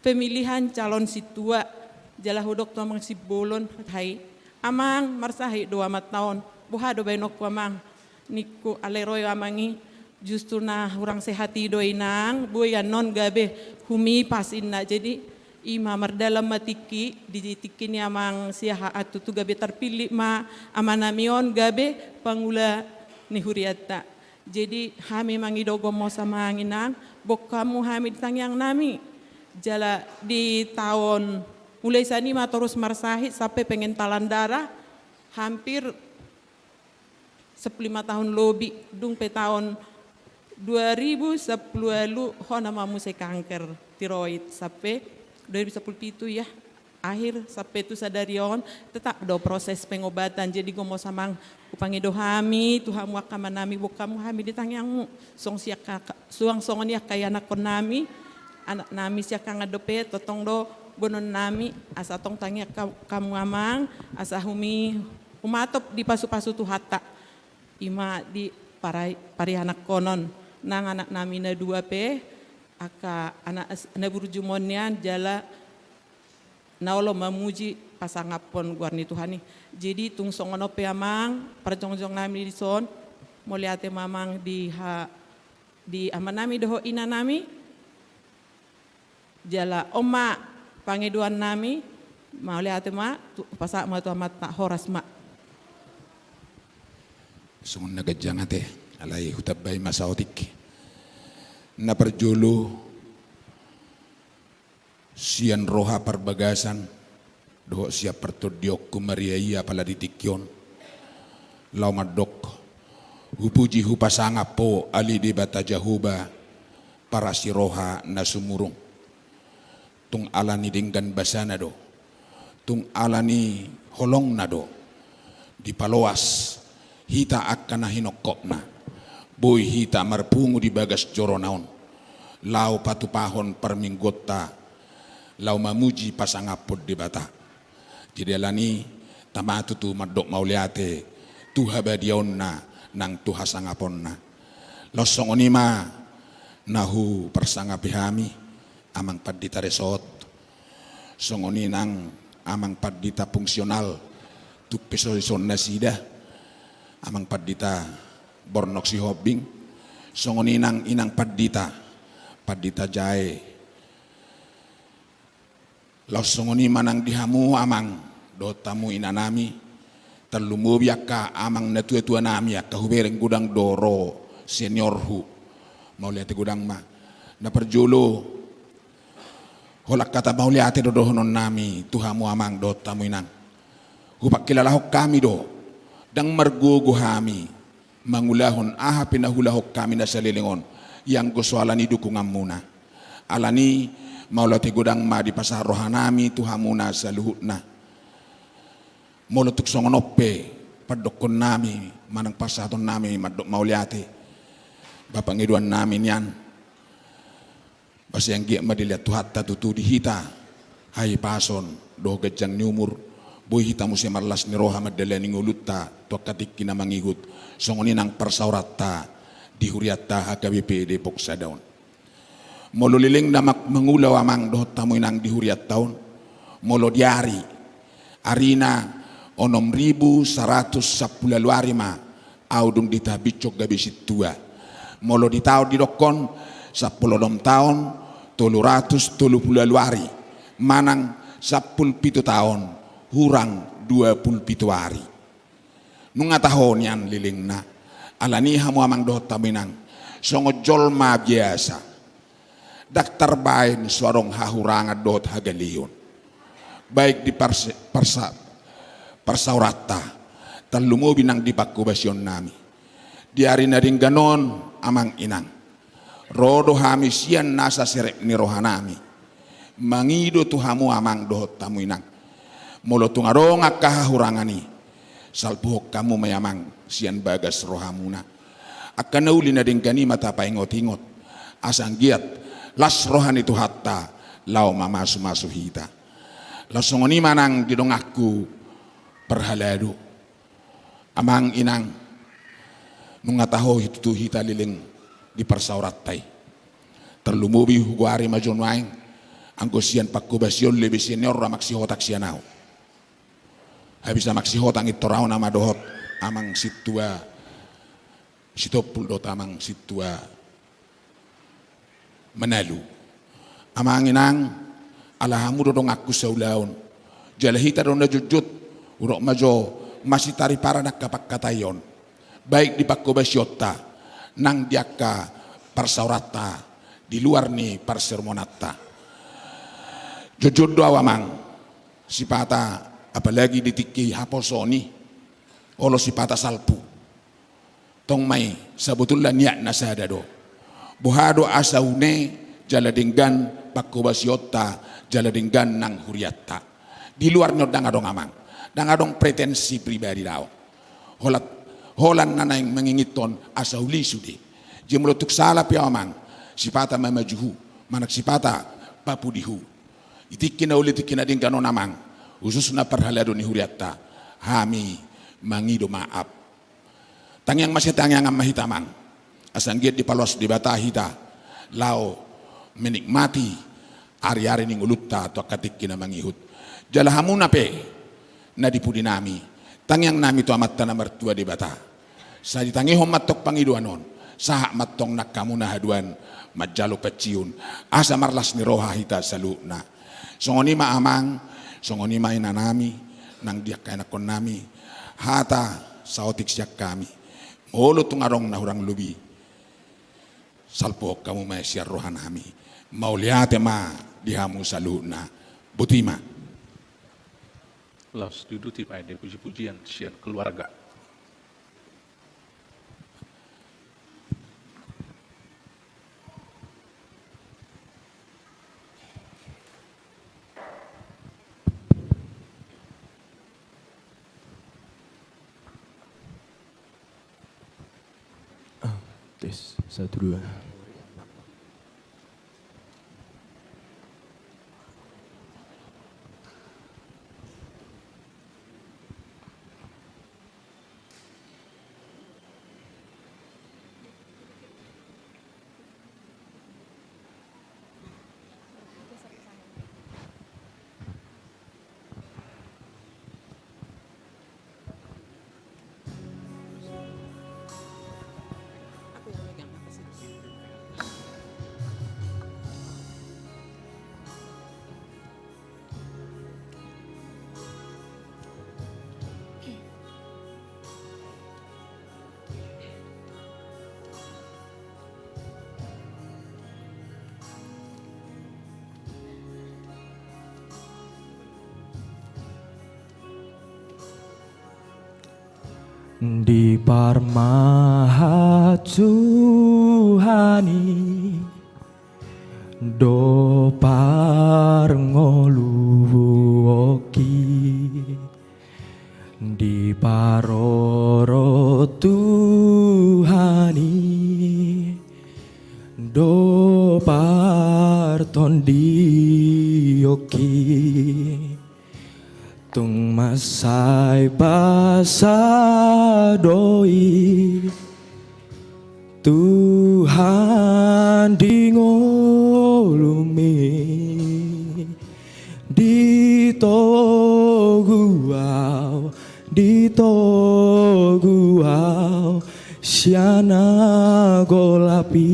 pemilihan calon situa jala hudok to amang sibolon hai amang marsahi 2 tahun buhado bainok amang niku aleroy amangi justru na urang sehati do inang buyan non gabe humi pasinna jadi ima mardalam matiki di tiki ni amang siaha atu tu gabe terpilih ma amanamion gabe pangula ni huriata. Jadi hami mangidogo mo sama anginang bok kamu hami ditangyang nami jala di tahun mulai sani ma terus marsahi sampai pengen talan darah hampir 15 tahun lebih dung pe tahun 2010 lalu ho nama musai kanker tiroid sampai 2017 ya akhir sampai itu sadarion tetap do proses pengobatan jadi gomo samang upangido hami Tuhan waka manami bukamu hami ditangyangmu song siaka suang songon ya kaya anak kon nami anak nami siaka ngadope totong do bonon nami asa tong tangya kamu amang asa humi umatop di pasu-pasu tu hatta ima di pari anak konon nang anak nami na 2 pe aka anak na burjumonian jala naulo mamuji pasangapon guarni Tuhani. Jadi tung songono pe amang perjongjong nami di son moliate mamang di amanami doho ina nami jala oma pangeduan nami moliate ma pasak ma tu amat tak horas ma. Sungun nagajang ate alay hutabay masaotik. na perjolo sian roha perbagasan doh siap pertodiok kumariaya pala ditikyon lau madok hupuji hupasanga po ali di bata jahuba para si roha na sumurong tung alani dinggan basana do tung alani holong na do di paloas hita akan na hinokop na boy hita marpungu di bagas joronaon lau patupahon perminggota lau mamuji pasangapod di bata jadi alani tamatu tu madok mauliate tuha badion na nang tuha sangapon na losong onima nahu persangapihami amang padita resort songoni nang amang padita fungsional tu pesolison nasida amang padita bornok si hobing songoni nang inang padita jae losongoni manang dihamu amang dotamu inanami terlumubiaka amang natua-tua nami ya kahubereng gudang doro senior hu mau lihat gudang ma na perjolo holak kata mau lihat dodohonon nami tuhamu amang dotamu inang hupak kilalahok kami do dang margogo hami mangulahon aha pinahulahok kami na salilingon yang gosoalani dukungan muna alani mau lihat gudang ma di pasar rohanami tuhamuna saluhutna molotuk songonope padokon nami manang pasaton nami madok mauliate bapak ngiduan nami nian basi yang giat madiliat tuhatta tutu dihita hai pason doh gejang nyumur boy hita musim marlas ni roha madalani ngulutta tokatik kina mangigut songoni nang persaurata dihuriatta HKBP Depok Sadaun molo liling damak mengulaw amang doh tamu inang dihuriat taun molo diari arina onom 1.110 luarima audung ditabicok gabisit tua molo di tahun di dokon 10 tahun 330 luari manang 17 tahun hurang 27 hari nunga tahun yan liling na alani hamu amang doh taminang songo jolma biasa daktar bain suarong hahuranga dot hagalion baik di persaurata talumo binang di pakubasyon nami di hari naring ganon amang inang rodo hami sian nasa serek ni rohanami mangido tuhamu amang dohot tamu inang molo tungarong akahurangani salpuhok kamu mayamang sian bagas rohamuna akan nauli naring gani mata paingot-ingot asang giat las rohani tu hatta lau mamasu-masu hita lasongoni manang didong aku perhalado amang inang nungataho itu hita liling di persauratay terlumubi huguari majon waing anggosian pakubasyon lebih senior maksihotak sianao habis maksihotang itu raw nama dohot amang situa sitopul dot amang situa menalu amang inang alahamu dodong aku saulaon jalahita ronda jujut urok majo masih tari para nak kapak katayon baik di pakobasyota nang diaka persaurata di luar ni persermonata jujur doa wamang sipata apalagi ditiki haposoni olo sipata salpu tong mai sabutullah niat nasada do bohado asaune jaladinggan pakobasyota jaladinggan nang huriatta di luar nyodang adong amang dan adong pretensi pribadi daw holan nanay mengingiton asa uli sudi jemulutuk salah piamang sipata mamajuhu manak sipata papudihu itikina uli tikina dingkano namang khususna perhalado ni huriatta hami mangido maaf tangyang masih tangyang mahitamang asang giat di palos di bata hita lao menikmati ari-ari ning ulutta atau katikina mangihut jalahamuna pe na dipudi nami tangyang nami tu amat tanah mertua di bata sa ditangihom matok pangiduanon sahak matong nakamuna haduan majalo peciun asa marlas ni roha hita saluna songoni ma amang songoni ma inanami nang dia kainakon nami hata saotik siak kami molo tungarong na hurang lubi salpo kamu maesya rohan hami mauliate ma dihamu saluna butima Las duduti pa de puji-pujian sian keluarga. Tes, 1, 2. Di parmaha Tuhani do parngoluoki di paroro Tuhani do partondioki tung masai basadoi Tuhan di ngolumi di toguau siana golapi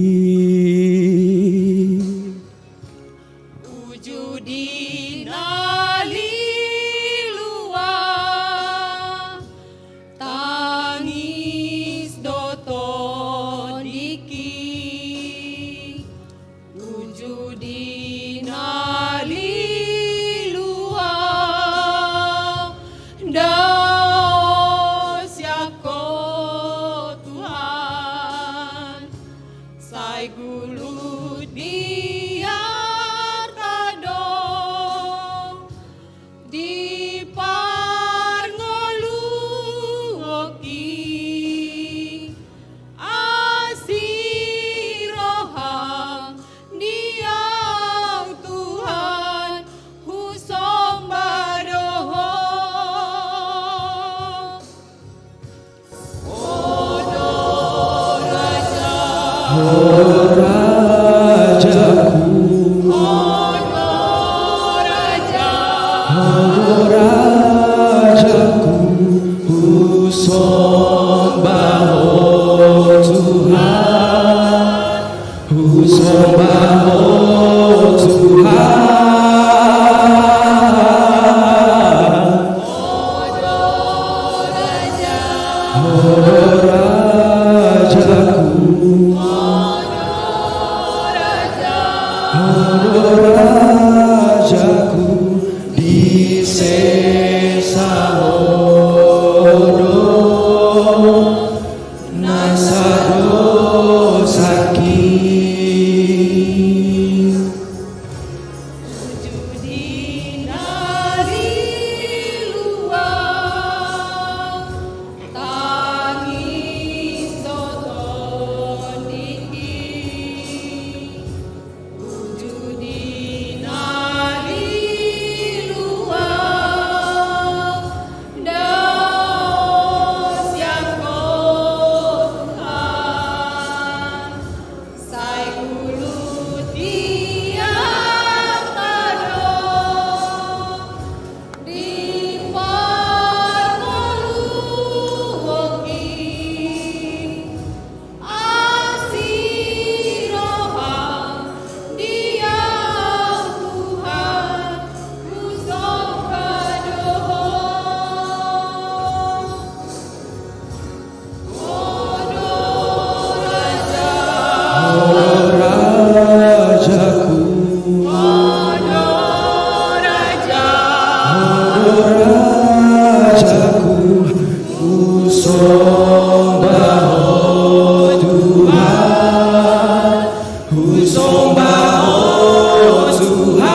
sembah oh Tuhan,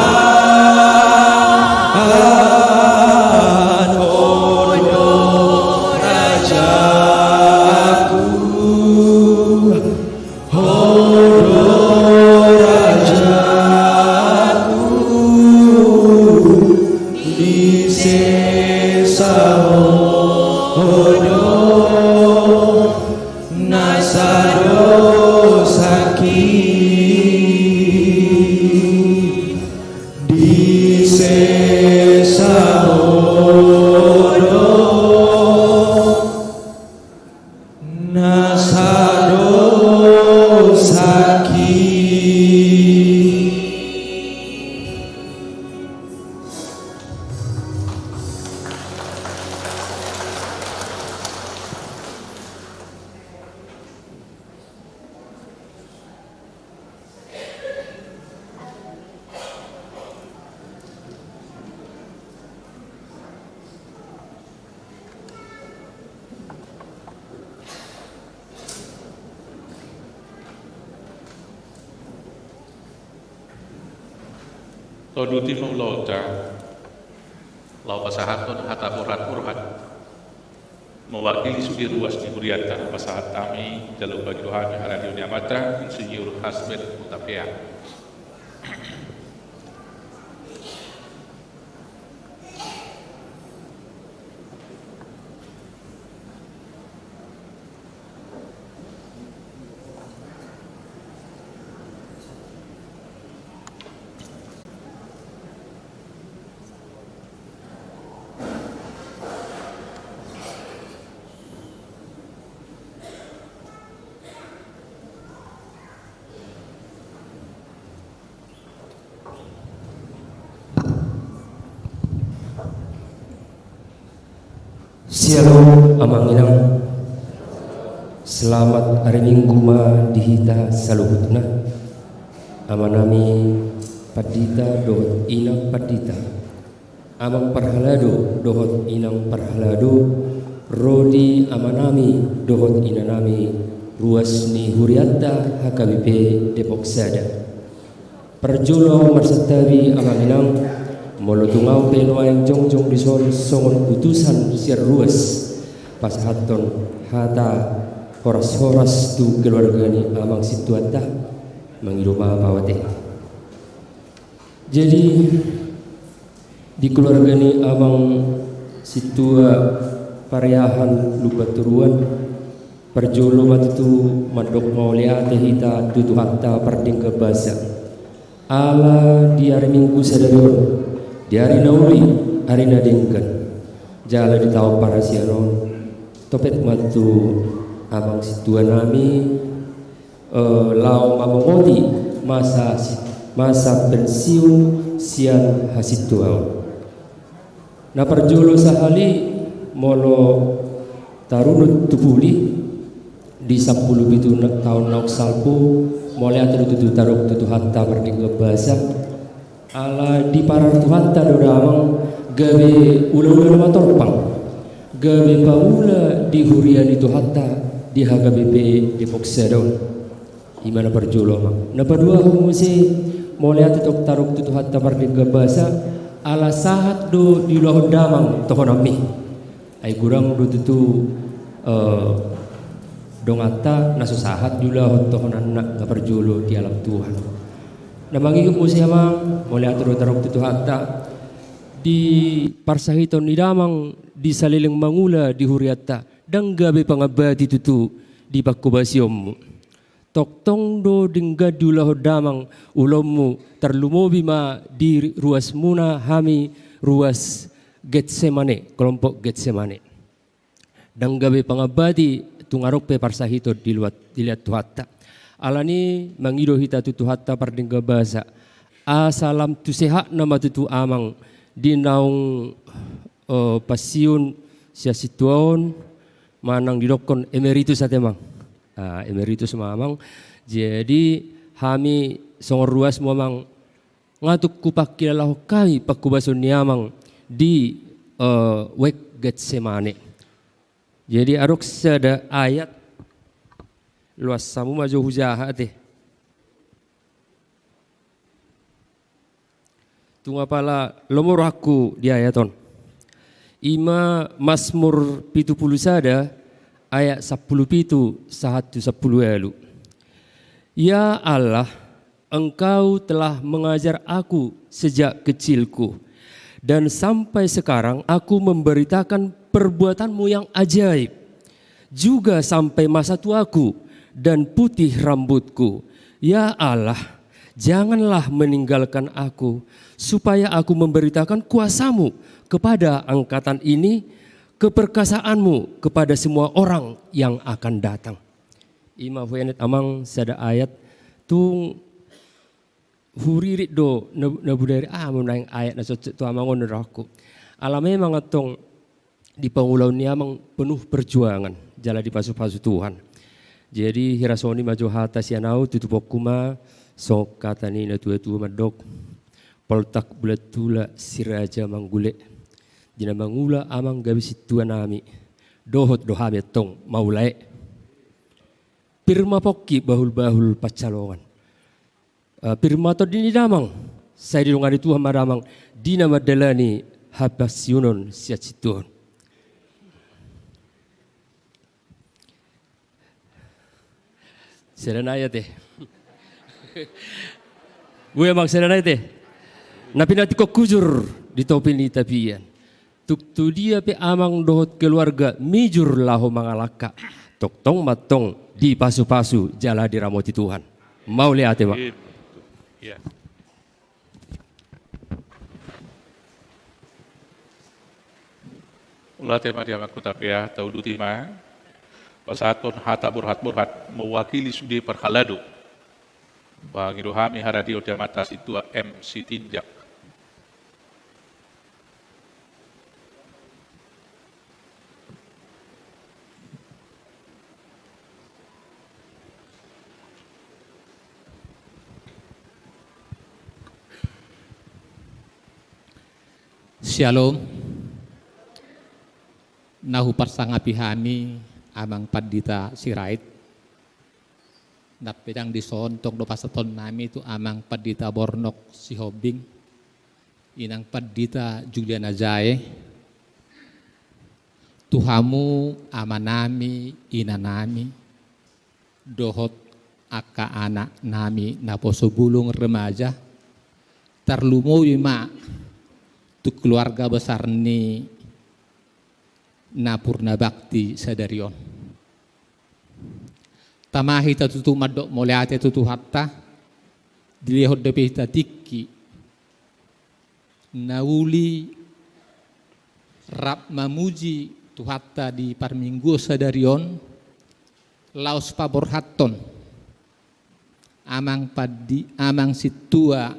oh Rajaku, oh Rajaku, di sesa hodo nasado sakit, di sesa hodo nasado sakit. Toduti maulota, lau pasahaton hatapuran urhat, mewakili sudi ruas di Huriata, pasahat kami, jalur bagi Tuhan, Radio Niamata, Insinyur Hasbet Mutapea. Shalom amanginang. Selamat hari Minggu ma dihita saluhutna. Amanami padita dohot inang padita. Amang parhalado dohot inang parhalado. Rodi amanami dohot inanami ruas ni Huriata HKBP Depok Sada. Perjulo marsatawi amanginang. Molotungau peno yang jongjong dison songon utusan siar ruas pasahaton hata horas-horas tu keluarga ni amang situata mengiruma pawate. Jadi di keluarga ni amang situa pariahan lupa turuan perjolo matutu madok maulia tehita tutu hatta perding ke basa ala di hari Minggu sadarion. Di hari nauli, hari nadingkan, jala di tahu para siaron, topet matu abang situa nami, lau mamongoti masa pensiun sian hasituau. Na perjolo sahali molo tarunut tupuli di 10 itu tahun nauk salpu, mulai atau tutu taruk tutu hatta berdingga bahasa. Ala di parar Tuhan ta doda amang gawe ula-ula nama torpang gawe paula di hurian itu hatta di HKBP Depok Sedon imana perjulo amang napa dua humusi mulai tok taruk tutu hatta bardingga bahasa ala sahat do di lohon damang tohon ami ay gurang do tutu dong atta naso sahat jula tohon anak ngaperjulo di alam Tuhan. Namangi musi amang mulai atur tarok tutu hatta di parsahiton ni damang di saliling mangula di Huriata dang gabe pangabati tutu di pakubasiom toktong do dingga dulah damang ulommu terlumobi ma di ruas muna hami ruas Getsemane kelompok Getsemane dang gabe pangabati tungarok pe parsahito di liat tuhatta alani mangido hita tutu hatta pardingga bahasa asalam tu sehat nama tutu amang di naung pasiun sia situon manang didokon emeritus atemang emeritus mamang jadi hami songor ruas mamang ngatuk kupak kilalah kami pakubasun niamang di wek Getsemane jadi arok sada ayat luas samu maju hujaha teh tunga pala lomor aku dia ya ton. Ima Mazmur 71 ayat 10 sahatu 10 elu. Ya Allah, Engkau telah mengajar aku sejak kecilku, dan sampai sekarang aku memberitakan perbuatanmu yang ajaib. Juga sampai masa tuaku dan putih rambutku. Ya Allah, janganlah meninggalkan aku, supaya aku memberitakan kuasamu kepada angkatan ini, keperkasaanmu kepada semua orang yang akan datang. Ima huenet amang sada ayat tung huririt do nabudari menang ayat na tu amangon neraku. Alame mangatong di pangulau ni amang penuh perjuangan jala di pasu-pasu Tuhan. Jadi hirasoni maju hata sianau tutupok kuma sok kata ni na tua-tua madok poltak bulatula siraja manggule. Dina mangula amang gabi situa nami dohot dohami tong maulai. Pirma pokki bahul-bahul pacalongan. Pirma to dini damang saya dilungani Tuhan maramang dina madalani habas yunon siat situon. Serenaya teh. Gue emang serenaya teh. Napi nanti kok kujur di topi ni tapian. Tuk tu dia pe amang dohot keluarga mijur laho mangalaka. Tok tong matong di pasu-pasu jala diramoti Tuhan. Mau lihat ya, Pak? Ya. Ulah tema dia aku tapi ya tahu dutima. Pasaton hata burhat mewakili sudi perhalado. Bang Irohami haradio jamatas itu MC Tinjak. Shalom. Nahu parsangapihami amang padita sirait. Napedang disontong do pasaton nami itu amang padita Bornok si Hobing. Inang padita Juliana Jae. Tuhamu amanami inanami. Dohot aka anak nami naposo bulung remaja. Tarlumoy ma tu keluarga besar ni Napurna Bakti Sadarion. Tamahita tutu madok moleate tutu hatta dilihod depita tikki nauli rap mamuji tu hatta di parminggu Sadarion laos paborhaton amang situa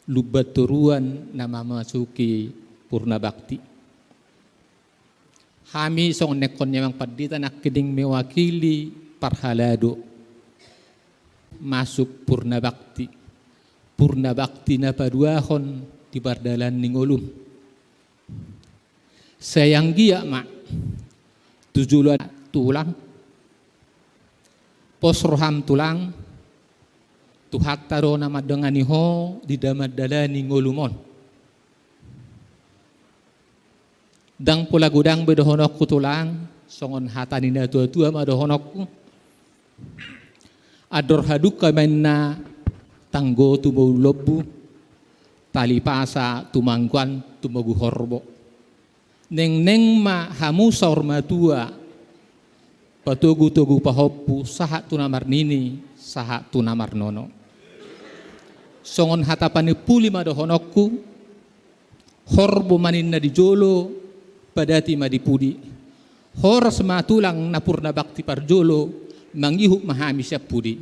lubaturuan nama masuki Purna Bakti. Kami song nekon yang padita nak keding mewakili parhalado masuk Purna Bakti. Purna Bakti na paduahon di bardalan ningolum. Sayang gia mak tujulan tulang posroham tulang tuhattaro nama denganiho di damaddalan ningolumon. Dang pula gudang bedohonokku tulang songon hatanina tua-tua madohonokku ador haduka menna tanggo tumau lobu tali pasa tumangguan tumagu horbo neng ma hamu saur matua patugu pahoppu saha tunamar nini saha tunamar nono songon hatapani puli madohonokku horbo maninna di jolo padati madipudi horas matulang na Purna Bakti parjolo mangihuk mahami siya pudi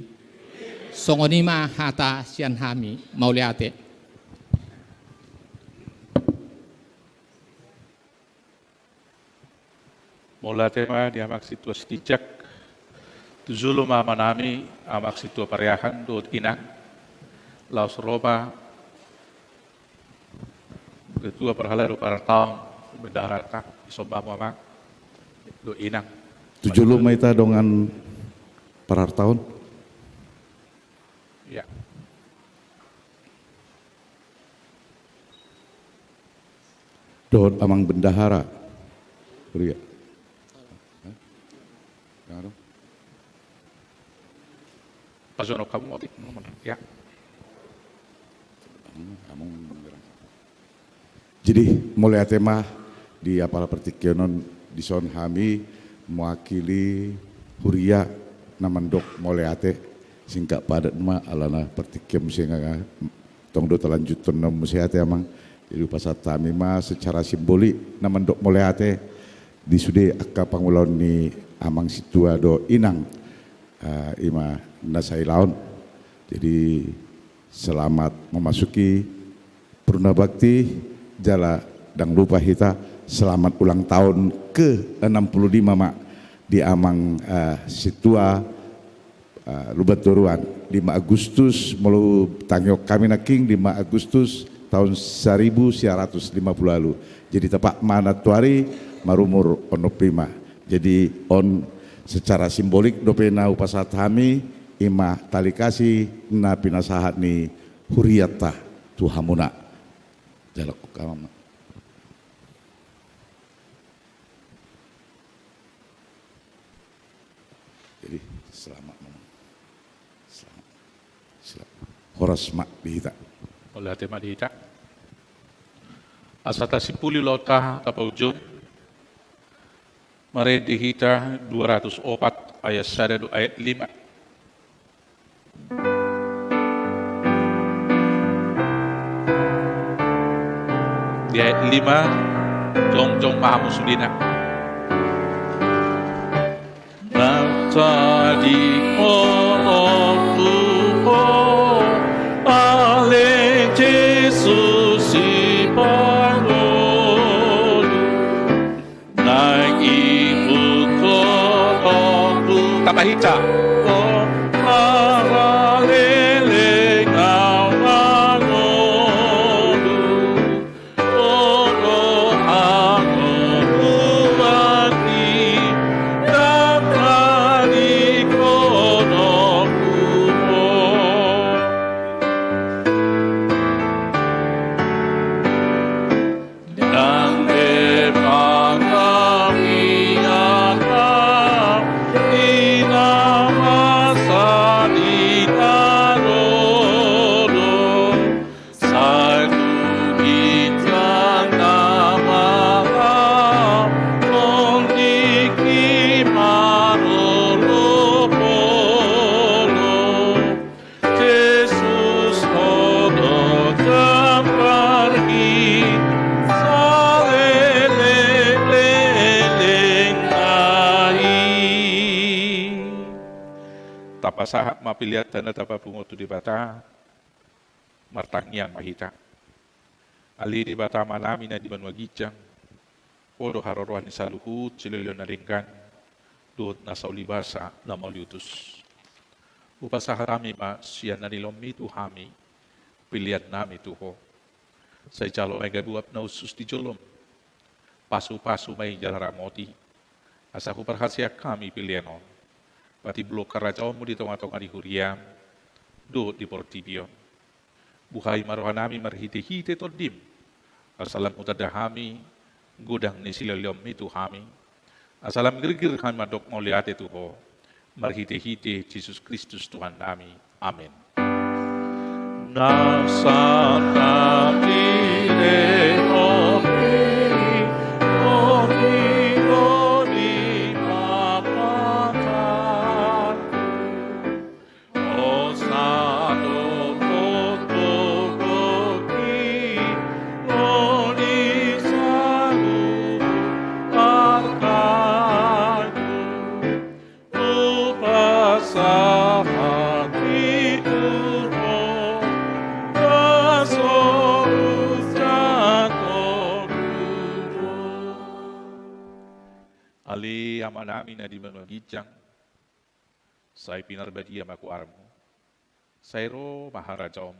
songonima hata siyan hami mauliate. Maulate ma di amak situa stijak tujulu mama nami amak situa pariahan do inang laos Roma ketua perhala do para tahun berdarata isobam mama do inang 70 maita dengan parar tahun ya dohot amang bendahara. Huria. Pak Zono kamu mau ya. Jadi mulai tema di apala pertikionon di son hami mewakili Huria namandok mulai ate singkat padat ma alana pertikiam sehingga tong do telanjutan nom musihate amang jadi pasat kami ma secara simbolik namandok mulai ate di sude akka pangulon ni amang situa do inang ima nasai laun. Jadi selamat memasuki Purna Bakti Jala Dang Lupa Hita, selamat ulang tahun ke-65 mak di amang situa Lubat Toruan 5 Agustus melu tangyok kami naking 5 Agustus tahun 1950 lalu. Jadi tepat mana tuari marumur ono prima. Jadi on secara simbolik dopena upasat kami ima tali kasih na pinasahat ni huriyata tuhamuna jalak kamama. Jadi selamat horas mak dihita. Oleh tema dihita. Asata sipuli lota tapa ujung. Mari dihita 204 ayat 1 ayat 5. Di ayat 5 jong mahamusudina tadi orang Tuhan ale Yesus si Paul naik ibu kotu tapahita tapasahak mapiliat tanda tapa pungotu di bata martangian mahita ali di bata malami na di banwa gicang odo harorohan ni saluhut sililo na ringkan duot na sa ulibasa na mauliutus upasahak kami ma siya na nilomi tu hami piliat nami tuho sa icalo ay gabuap na usus di jolom pasu-pasu may jalaramoti asa kuparhasya kami pilianon pati blok karajamu di tengah-tengah di Huriam, do di Portibio. Buhay marohanami marhite-hite todim. Asalam utadahami, gudang ni silaliom itu hami. Asalam gergir kami madok mauliate tuho, marhite-hite Yesus Kristus Tuhan kami. Amin. Nasa kapile omi, Ali amanami na di manwagijang, say pinarbadiya maku armo, say ro maharajaom,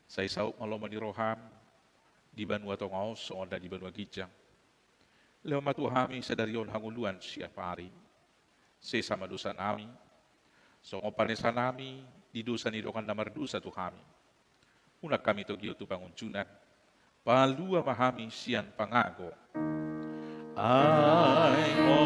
say sauk malomani roham, di banwa tongaos onda di banwagijang. Leo matuhami sa darion hanguluan siya pari, say sama dosa nami, so ngopanesa nami, di dosa ni dokan namar dosa tu kami. Unak kami to giyo tu panguncunan, palua mahami sian pangago. Ay mo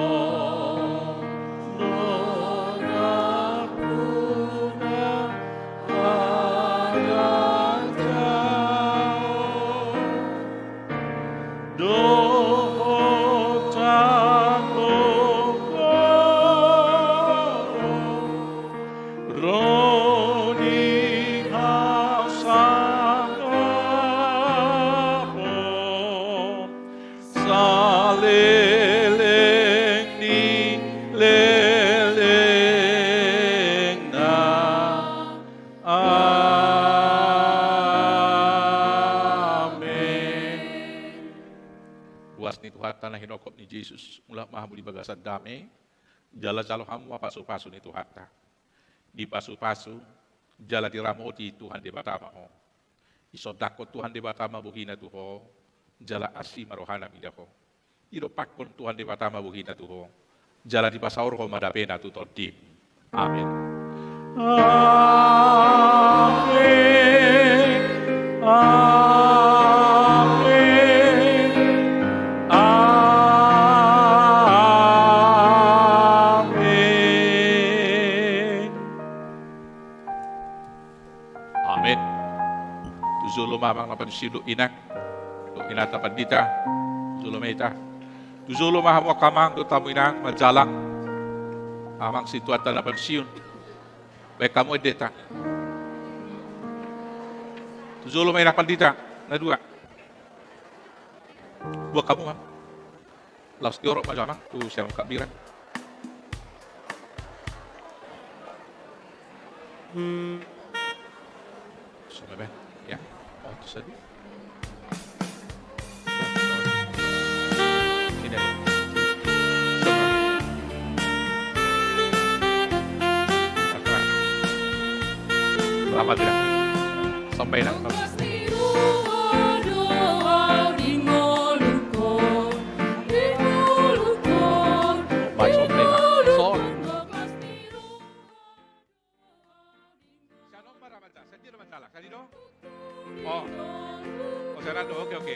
tanah hinokop ni Jesus mula maha budi bagasan dame jala jalo hamu pasu-pasu ni Tuhan ta di pasu-pasu jala diramoti Tuhan di batama ho isodako Tuhan di batama buhina tuho jala asi marohana midaho ido pakon Tuhan di batama buhina tuho jala di pasaur ho madapena tu todi. Amin. Amin. Zulo mamang napan silo inak, do inata pandita, zulo meta. Zulo mahamo kamang do tamu inang majalang, amang situata napan siun. Baik kamu edeta. Zulo may inak pandita, na dua. Buat kamu mam. Laos diorok majalang, tu siang kabiran. Sudah ben, ya. Oh, itu sedih. Ini deh. Selamat ya. Sampai nak. Oh, Serrano, oke.